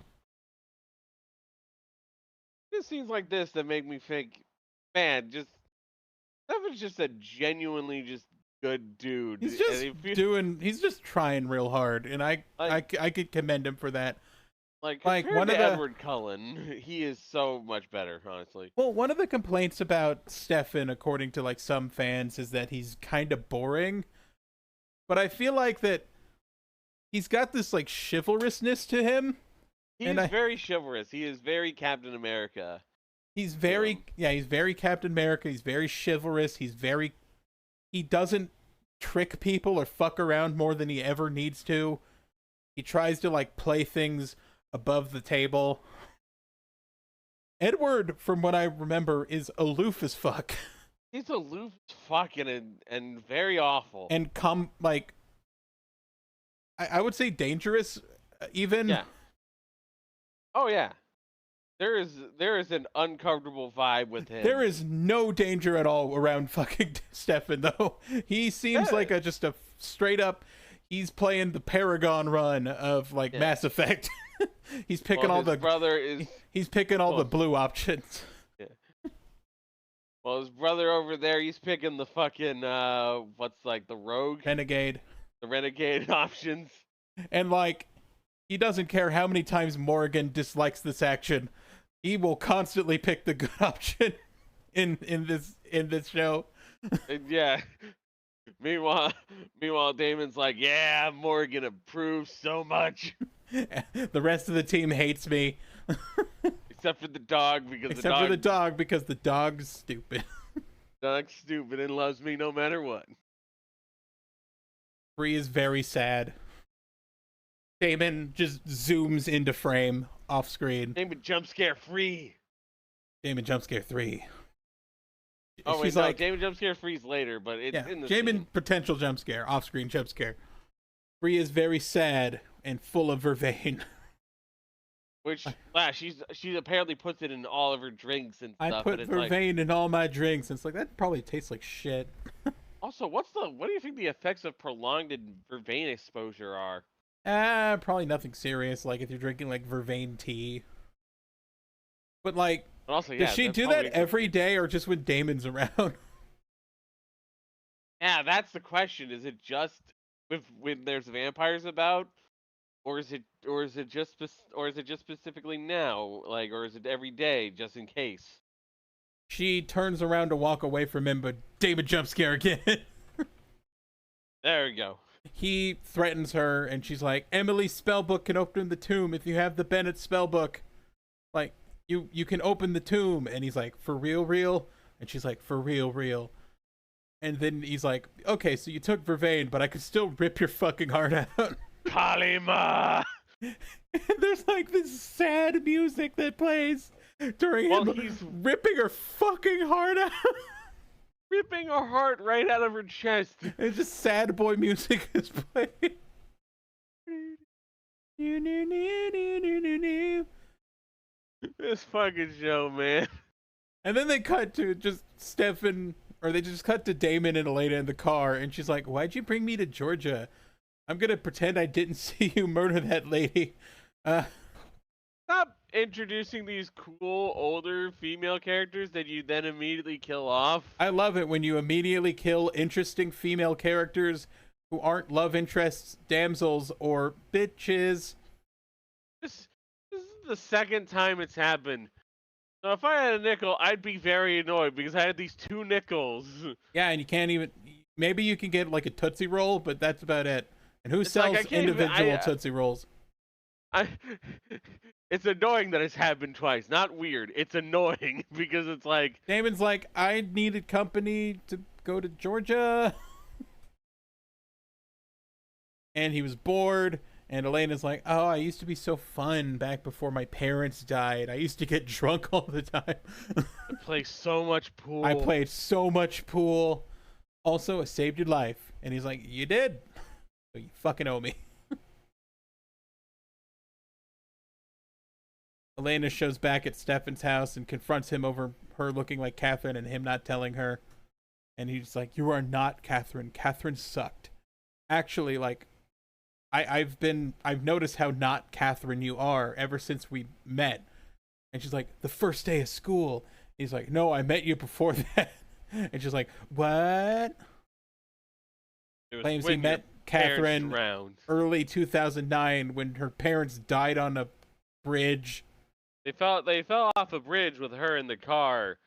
It seems like this that make me think, man, Stefan's just a genuinely just good dude. He's just trying real hard, and I could commend him for that. Like one of Edward Cullen, he is so much better, honestly. Well, one of the complaints about Stefan, according to like some fans, is that he's kind of boring. But I feel like that he's got this like chivalrousness to him. He's very chivalrous. He is very Captain America. He's very he's very Captain America. He's very chivalrous. He doesn't trick people or fuck around more than he ever needs to. He tries to like play things above the table. Edward, from what I remember, is aloof as fuck. He's aloof as fuck and very awful. And I would say dangerous, even. Yeah. Oh yeah. There is an uncomfortable vibe with him. There is no danger at all around fucking Stefan, though. He seems like just a straight up. He's playing the Paragon run of like Mass Effect. He's picking He's picking all the blue options. Yeah. Well, his brother over there, he's picking the fucking what's like the rogue, renegade, the renegade options. And like, he doesn't care how many times Morgan dislikes this action. He will constantly pick the good option in this show. Yeah. Meanwhile, Damon's like, yeah, Morgan approves so much. The rest of the team hates me. Except for the dog, because the dog's stupid. Dog's stupid and loves me no matter what. Bree is very sad. Damon just zooms into frame off screen. Damon jump scare free. Damon jump scare 3. Oh wait, no, Damon jump scare freeze later, but it's in the Damon scene. Potential jump scare, off screen jump scare. Bree is very sad and full of vervain. Which she apparently puts it in all of her drinks and stuff. I put vervain in all my drinks, and it's like that probably tastes like shit. Also, what do you think the effects of prolonged vervain exposure are? Probably nothing serious, like if you're drinking like vervain tea. But like, also, does she do that every day or just when Damon's around? Yeah, that's the question. Is it just when there's vampires about, or is it just specifically now, like, or is it every day just in case? She turns around to walk away from him, but Damon jump scare again. There we go. He threatens her, and she's like, Emily's spellbook can open the tomb if you have the Bennett spellbook. Like, you can open the tomb. And he's like, for real? And she's like, for real. And then he's like, okay, so you took vervain, but I could still rip your fucking heart out. Kalima! And there's like this sad music that plays during him ripping her fucking heart out. Ripping her heart right out of her chest. It's just sad boy music is playing. This fucking show, man. And then they cut to just Stefan, or they just cut to Damon and Elena in the car, and she's like, why'd you bring me to Georgia? I'm gonna pretend I didn't see you murder that lady. Stop introducing these cool older female characters that you then immediately kill off. I love it when you immediately kill interesting female characters who aren't love interests, damsels, or bitches. This is the second time it's happened. So if I had a nickel, I'd be very annoyed because I had these 2 nickels. Yeah, and you can't even. Maybe you can get like a Tootsie Roll, but that's about it. And who sells individual Tootsie Rolls? It's annoying that it's happened twice. Not weird. It's annoying because it's like Damon's like, I needed company to go to Georgia, and he was bored. And Elena's like, oh, I used to be so fun back before my parents died. I used to get drunk all the time. I play so much pool. I played so much pool. Also, it saved your life. And he's like, you did. So you fucking owe me. Elena shows back at Stefan's house and confronts him over her looking like Catherine and him not telling her. And he's like, you are not Catherine. Catherine sucked. Actually, like, I've noticed how not Catherine you are ever since we met. And she's like, the first day of school. He's like, no, I met you before that. And she's like, what? Claims he met Catherine early 2009 when her parents died on a bridge. They fell off a bridge with her in the car.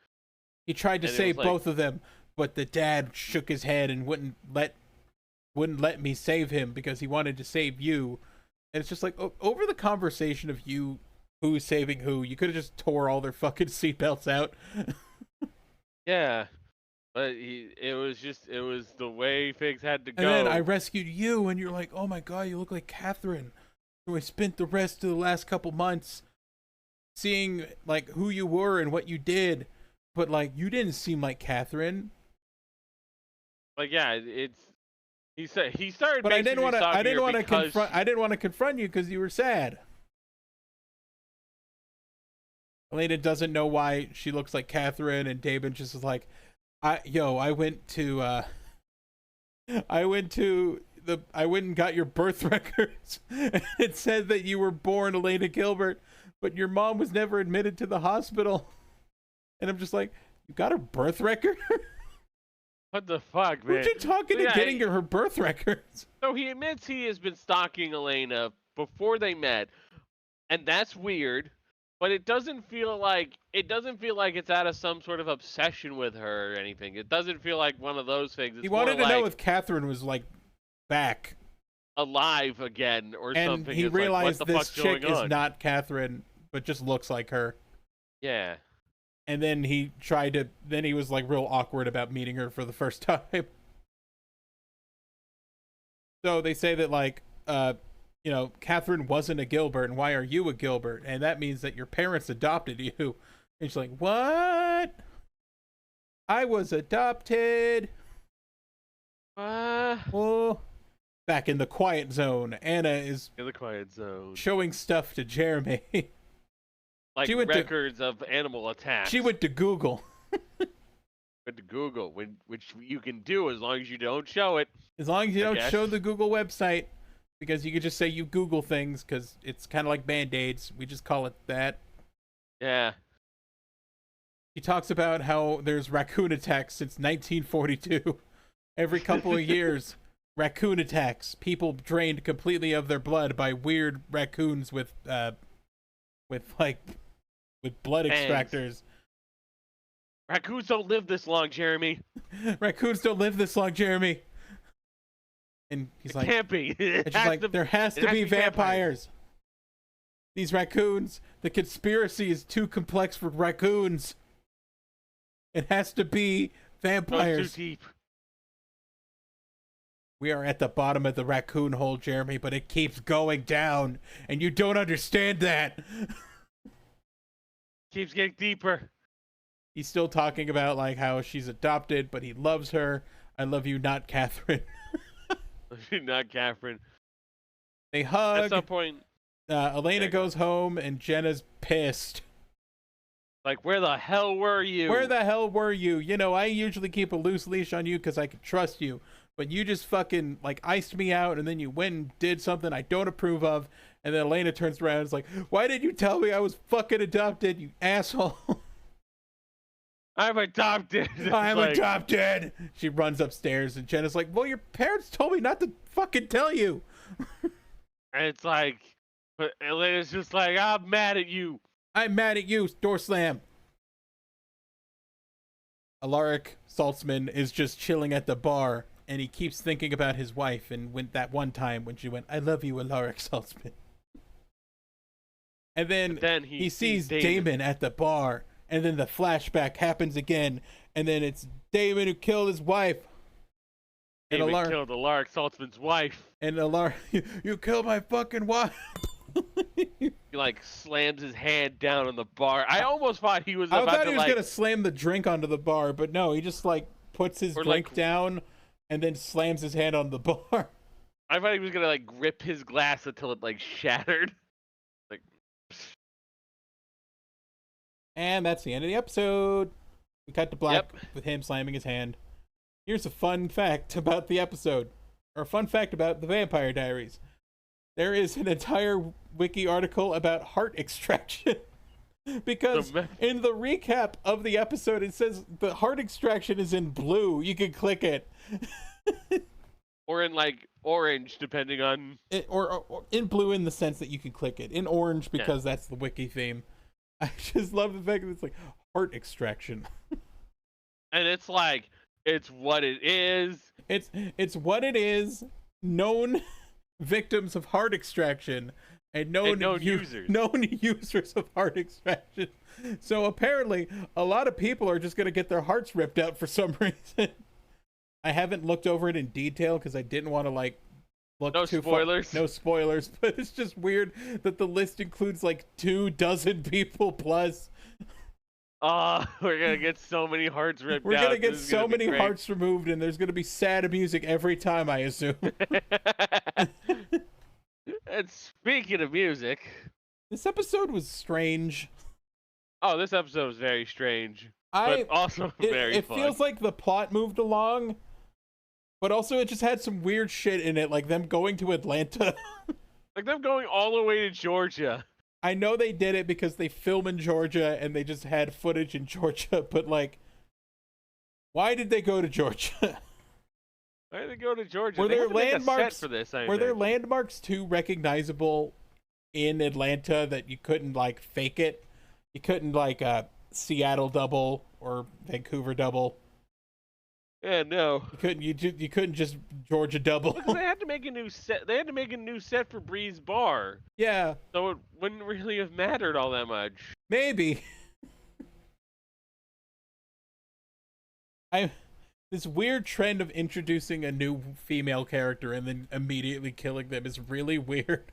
He tried to save both of them, but the dad shook his head and wouldn't let me save him because he wanted to save you. And it's just like, over the conversation of you who's saving who, you could have just tore all their fucking seatbelts out. Yeah. But it was the way things had to go. And then I rescued you, and you're like, oh my god, you look like Catherine. So I spent the rest of the last couple months seeing, like, who you were and what you did. But, like, you didn't seem like Catherine. Like, yeah, he started. But I didn't want to confront you because you were sad. Elena doesn't know why she looks like Catherine, and Damon just is like, I went and got your birth records, and it said that you were born Elena Gilbert, but your mom was never admitted to the hospital. And I'm just like, you got her birth record? What the fuck, man? Who'd you talking to getting her birth records? So he admits he has been stalking Elena before they met, and that's weird. But it doesn't feel like it's out of some sort of obsession with her or anything. It doesn't feel like one of those things. It's he wanted to know if Catherine was like back alive again or something. And he realized this chick is not Catherine, but just looks like her. Yeah. And then he was like real awkward about meeting her for the first time. So they say that, like, Catherine wasn't a Gilbert, and why are you a Gilbert? And that means that your parents adopted you. And she's like, what? I was adopted. Oh. Back in the quiet zone, Anna is in the quiet zone showing stuff to Jeremy. Like records of animal attacks. She went to Google. Went to Google, which you can do as long as you don't show it. As long as you don't show the Google website. Because you could just say you Google things, because it's kind of like Band-Aids. We just call it that. Yeah. He talks about how there's raccoon attacks since 1942. Every couple of years, raccoon attacks. People drained completely of their blood by weird raccoons with blood extractors. Raccoons don't live this long, Jeremy. Raccoons don't live this long, Jeremy. And he's like, can't be. There has to be vampires. These raccoons, the conspiracy is too complex for raccoons. It has to be vampires. Too deep. We are at the bottom of the raccoon hole, Jeremy, but it keeps going down, and you don't understand that. Keeps getting deeper. He's still talking about, like, how she's adopted, but he loves her. I love you, not Catherine. Not Catherine. They hug. At some point, Elena goes home, and Jenna's pissed. Like, where the hell were you? Where the hell were you? You know, I usually keep a loose leash on you because I can trust you. but you just fucking like iced me out, and then you went and did something I don't approve of. And then Elena turns around and is like, why did you tell me I was fucking adopted, you asshole? I'm adopted. I'm adopted. She runs upstairs, and Jenna's like, well, your parents told me not to fucking tell you. And it's like, but Elena's just like, I'm mad at you. I'm mad at you. Door slam. Alaric Saltzman is just chilling at the bar, and he keeps thinking about his wife, and when that one time when she went, I love you, Alaric Saltzman. And then he sees Damon at the bar, and then the flashback happens again, and then it's Damon who killed his wife. Damon killed Alaric Saltzman's wife. And Alaric, you killed my fucking wife. He like slams his hand down on the bar. I almost thought he was I about thought to he was gonna slam the drink onto the bar, but no, he just like puts his drink down and then slams his hand on the bar. I thought he was gonna like grip his glass until it like shattered. Like, and that's the end of the episode. We cut to black with him slamming his hand. Here's a fun fact about the episode, or a fun fact about the Vampire Diaries. There is an entire wiki article about heart extraction. Because in the recap of the episode, it says the heart extraction is in blue. You can click it. Or in like orange, depending on... Or in blue in the sense that you can click it. In orange because that's the wiki theme. I just love the fact that it's like heart extraction. And it's like, it's what it is. It's what it is. Known victims of heart extraction and known users of heart extraction. So apparently a lot of people are just going to get their hearts ripped out for some reason. I haven't looked over it in detail because I didn't want to like look too spoilers. No spoilers, but it's just weird that the list includes like 24 people plus. We're gonna get so many hearts ripped out. We're gonna get so many hearts removed, and there's gonna be sad music every time, I assume. And speaking of music, this episode was strange. Oh, this episode was very strange, but also very fun. It feels like the plot moved along, but also it just had some weird shit in it, like them going to Atlanta. Like them going all the way to Georgia. I know they did it because they film in Georgia and they just had footage in Georgia, but like, why did they go to Georgia? Why did they go to Georgia? Were there landmarks for this? Were there landmarks too recognizable in Atlanta that you couldn't like fake it? You couldn't like Seattle double or Vancouver double. Yeah, no. You couldn't just Georgia double. Because they had to make a new set. They had to make a new set for Bree's Bar. Yeah. So it wouldn't really have mattered all that much. Maybe. This weird trend of introducing a new female character and then immediately killing them is really weird.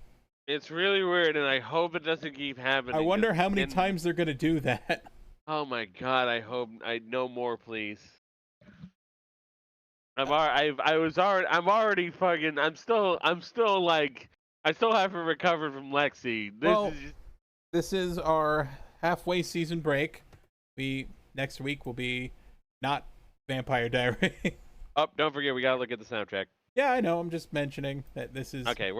It's really weird, and I hope it doesn't keep happening. I wonder how many times they're gonna do that. Oh my god! I hope no more, please. I'm still like, I still haven't recovered from Lexi. This is our halfway season break. Next week will be not Vampire Diary. Oh, don't forget, we gotta look at the soundtrack. Yeah, I know. I'm just mentioning that this is okay.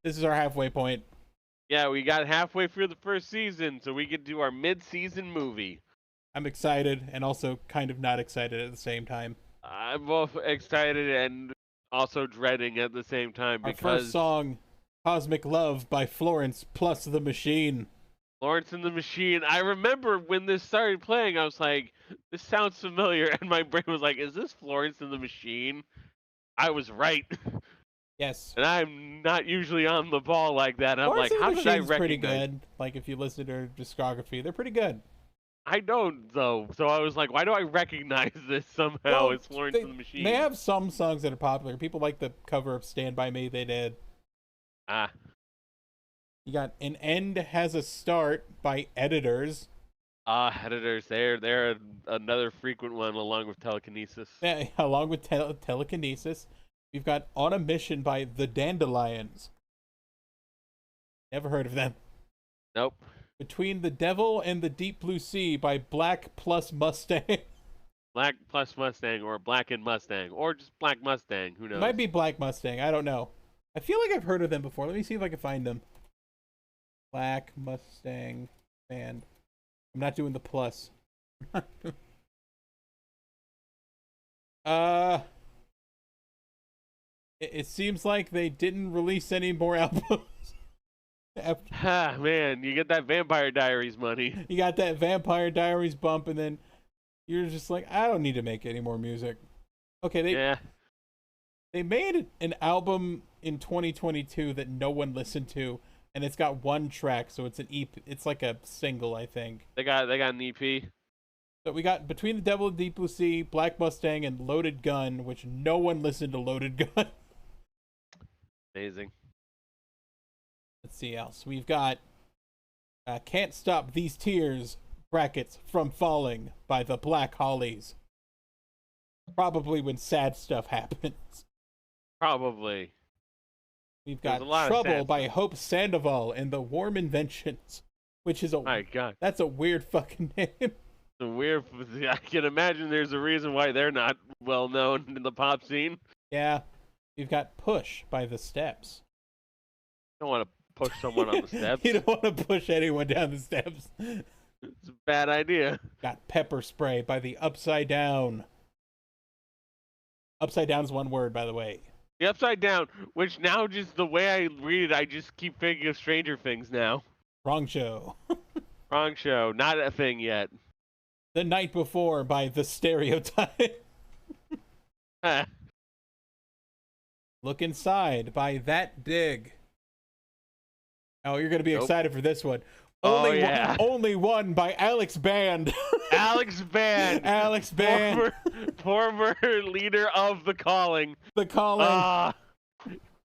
This is our halfway point. Yeah, we got halfway through the first season, so we can do our mid-season movie. I'm excited and also kind of not excited at the same time. I'm both excited and also dreading at the same time because our first song, "Cosmic Love" by Florence plus the Machine. Florence and the Machine. I remember when this started playing, I was like, "This sounds familiar," and my brain was like, "Is this Florence and the Machine?" I was right. Yes. And I'm not usually on the ball like that. And I'm like, how did I recognize? Pretty good. Like if you listen to her discography, they're pretty good. I don't though. So I was like, why do I recognize this somehow? It's Florence and the Machine. They have some songs that are popular. People like the cover of "Stand by Me." They did. You got "An End Has a Start" by Editors. Editors. They're another frequent one along with Telekinesis. Yeah, along with Telekinesis. We've got "On a Mission" by the Dandelions. Never heard of them. Nope. "Between the Devil and the Deep Blue Sea" by Black plus Mustang. Black plus Mustang or Black and Mustang or just Black Mustang. Who It knows? might be Black Mustang. I don't know. I feel like I've heard of them before. Let me see if I can find them. Black Mustang band. I'm not doing the plus. It seems like they didn't release any more albums. Ha, man, you get that Vampire Diaries money. You got that Vampire Diaries bump, and then you're just like, I don't need to make any more music. Okay, they made an album in 2022 that no one listened to, and it's got one track, so it's an EP. It's like a single, I think. They got an EP. So we got Between the Devil and Deep Blue Sea, Black Mustang, and Loaded Gun, which no one listened to Loaded Gun. Amazing. Let's see else. We've got Can't Stop These Tears, brackets, From Falling by the Black Hollies. Probably when sad stuff happens. Probably. We've got There's a lot of Trouble sad by stuff. Hope Sandoval and the Warm Inventions, which is My God. that's a weird fucking name. The weird. I can imagine there's a reason why they're not well known in the pop scene. Yeah. We've got Push by The Steps. Don't want to push someone on the steps. You don't want to push anyone down the steps. It's a bad idea. Got Pepper Spray by The Upside Down. Upside Down's one word, by the way. The Upside Down, which now just the way I read it, I just keep thinking of Stranger Things now. Wrong show. Wrong show. Not a thing yet. The Night Before by The Stereotype. Ha. Look Inside by That Dig. Oh, you're going to be Nope. excited for this one. Oh, yeah. Only One by Alex Band. Alex Band. Alex Band. Former leader of The Calling. The Calling. Ah,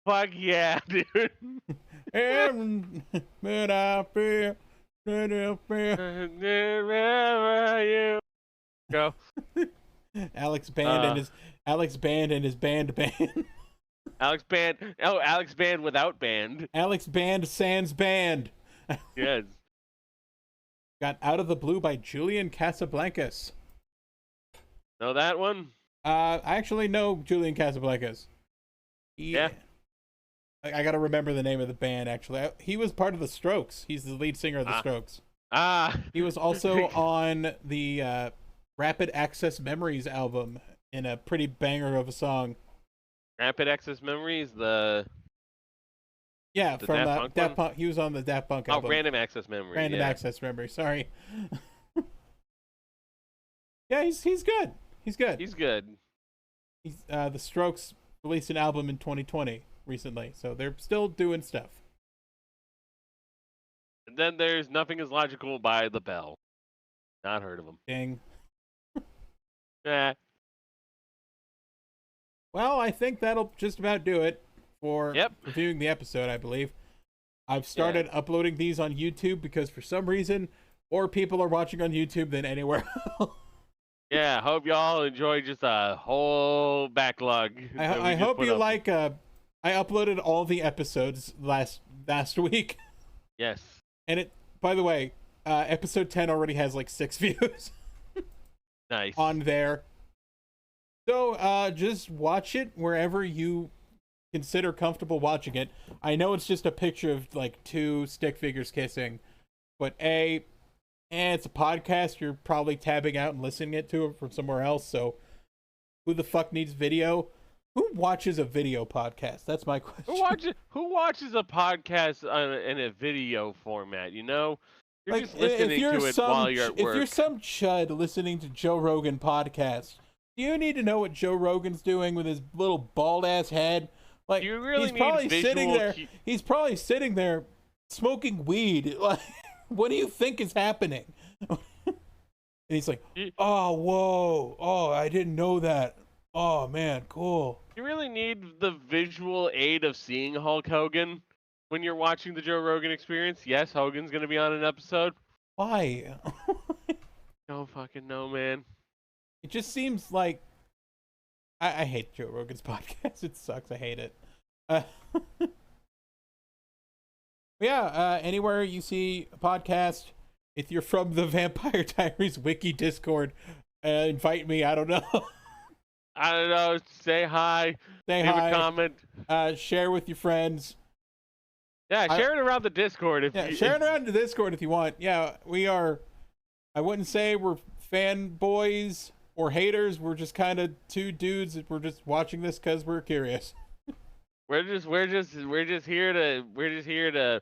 fuck yeah, dude. And when I feel, Wherever you go. Alex Band and his band. Alex Band. Oh, Alex Band without band. Alex Band sans band. Yes. Got Out of the Blue by Julian Casablancas. Know that one? I actually know Julian Casablancas. Yeah. I gotta remember the name of the band, actually. He was part of the Strokes. He's the lead singer of the Strokes. He was also on the Rapid Access Memories album in a pretty banger of a song. Rapid Access Memories, Yeah, The from Daft Punk Daft one? Punk. He was on the Daft Punk album. Random Access Memory. Random yeah. Access Memory. Sorry. Yeah, he's good. He's good. He's good. The Strokes released an album in 2020 recently, so they're still doing stuff. And then there's Nothing Is Logical by The Bell. Not heard of him. Ding. Eh. Well, I think that'll just about do it for Yep. reviewing the episode, I believe. I've started uploading these on YouTube because for some reason more people are watching on YouTube than anywhere else. Yeah, hope y'all enjoy just a whole backlog. I hope you like I uploaded all the episodes last week. Yes. And it, by the way, episode 10 already has like 6 views Nice. on there. So just watch it wherever you consider comfortable watching it. I know it's just a picture of like 2 stick figures kissing, but it's a podcast. You're probably tabbing out and listening to it from somewhere else. So who the fuck needs video? Who watches a video podcast? That's my question. Who watches a podcast in a video format? You know, you're Like, just listening to it while you're at work. If you're some chud listening to Joe Rogan podcast, do you need to know what Joe Rogan's doing with his little bald ass head? Like, You really he's need probably sitting visual there. He's probably sitting there smoking weed. Like, what do you think is happening? And he's like, "Oh, whoa! Oh, I didn't know that. Oh man, cool." You really need the visual aid of seeing Hulk Hogan when you're watching the Joe Rogan Experience. Yes, Hogan's gonna be on an episode. Why? Don't fucking know, man. It just seems like I hate Joe Rogan's podcast. It sucks. I hate it. Anywhere you see a podcast, if you're from the Vampire Diaries wiki Discord, invite me. I don't know. I don't know. Say hi. Say leave hi. a comment. Share with your friends. Yeah, share it around the Discord share it around the Discord if you want. Yeah, we are. I wouldn't say we're fanboys or haters. We're just kind of two dudes. We're just watching this because we're curious. We're just here to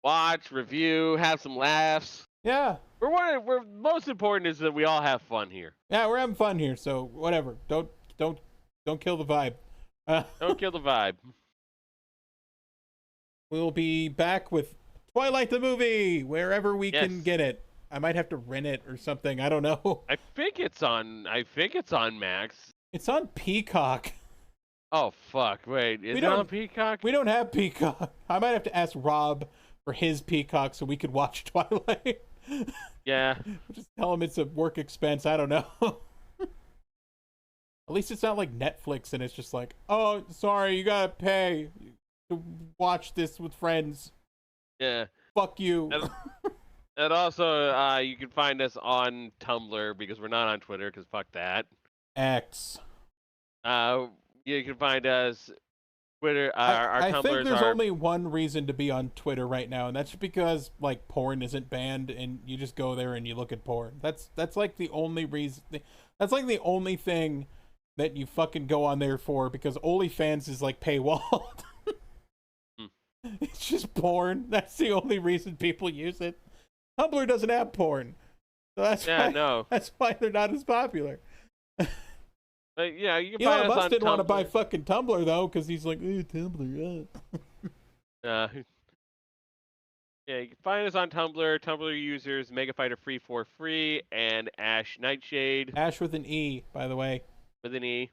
watch, review, have some laughs. Yeah. We're most important is that we all have fun here. Yeah, we're having fun here. So whatever. Don't kill the vibe. Don't kill the vibe. We'll be back with Twilight the movie wherever we can get it. I might have to rent it or something. I don't know. I think it's on Max. It's on Peacock. Oh fuck! Wait, is it on Peacock? We don't have Peacock. I might have to ask Rob for his Peacock so we could watch Twilight. Yeah. Just tell him it's a work expense. I don't know. At least it's not like Netflix and it's just like, oh, sorry, you gotta pay to watch this with friends. Yeah. Fuck you. And also, you can find us on Tumblr because we're not on Twitter because fuck that. X. You can find us Twitter. Our Tumblrs I think there's are... only one reason to be on Twitter right now, and that's because like porn isn't banned, and you just go there and you look at porn. That's like the only reason. That's like the only thing that you fucking go on there for, because OnlyFans is like paywalled. It's just porn. That's the only reason people use it. Tumblr doesn't have porn, so that's why they're not as popular. But yeah, you can find us on Tumblr. Didn't want to buy fucking Tumblr though, because he's like, Tumblr. Yeah, you can find us on Tumblr. Tumblr users MegaFighter343 and Ash Nightshade. Ash with an E, by the way. With an E.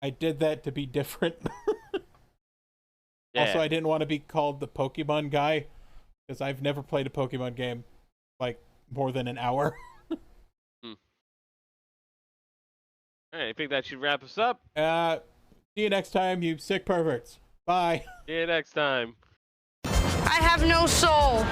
I did that to be different. Yeah. Also, I didn't want to be called the Pokemon guy, because I've never played a Pokemon game like more than an hour. Alright, I think that should wrap us up. See you next time, you sick perverts. Bye. See you next time. I have no soul.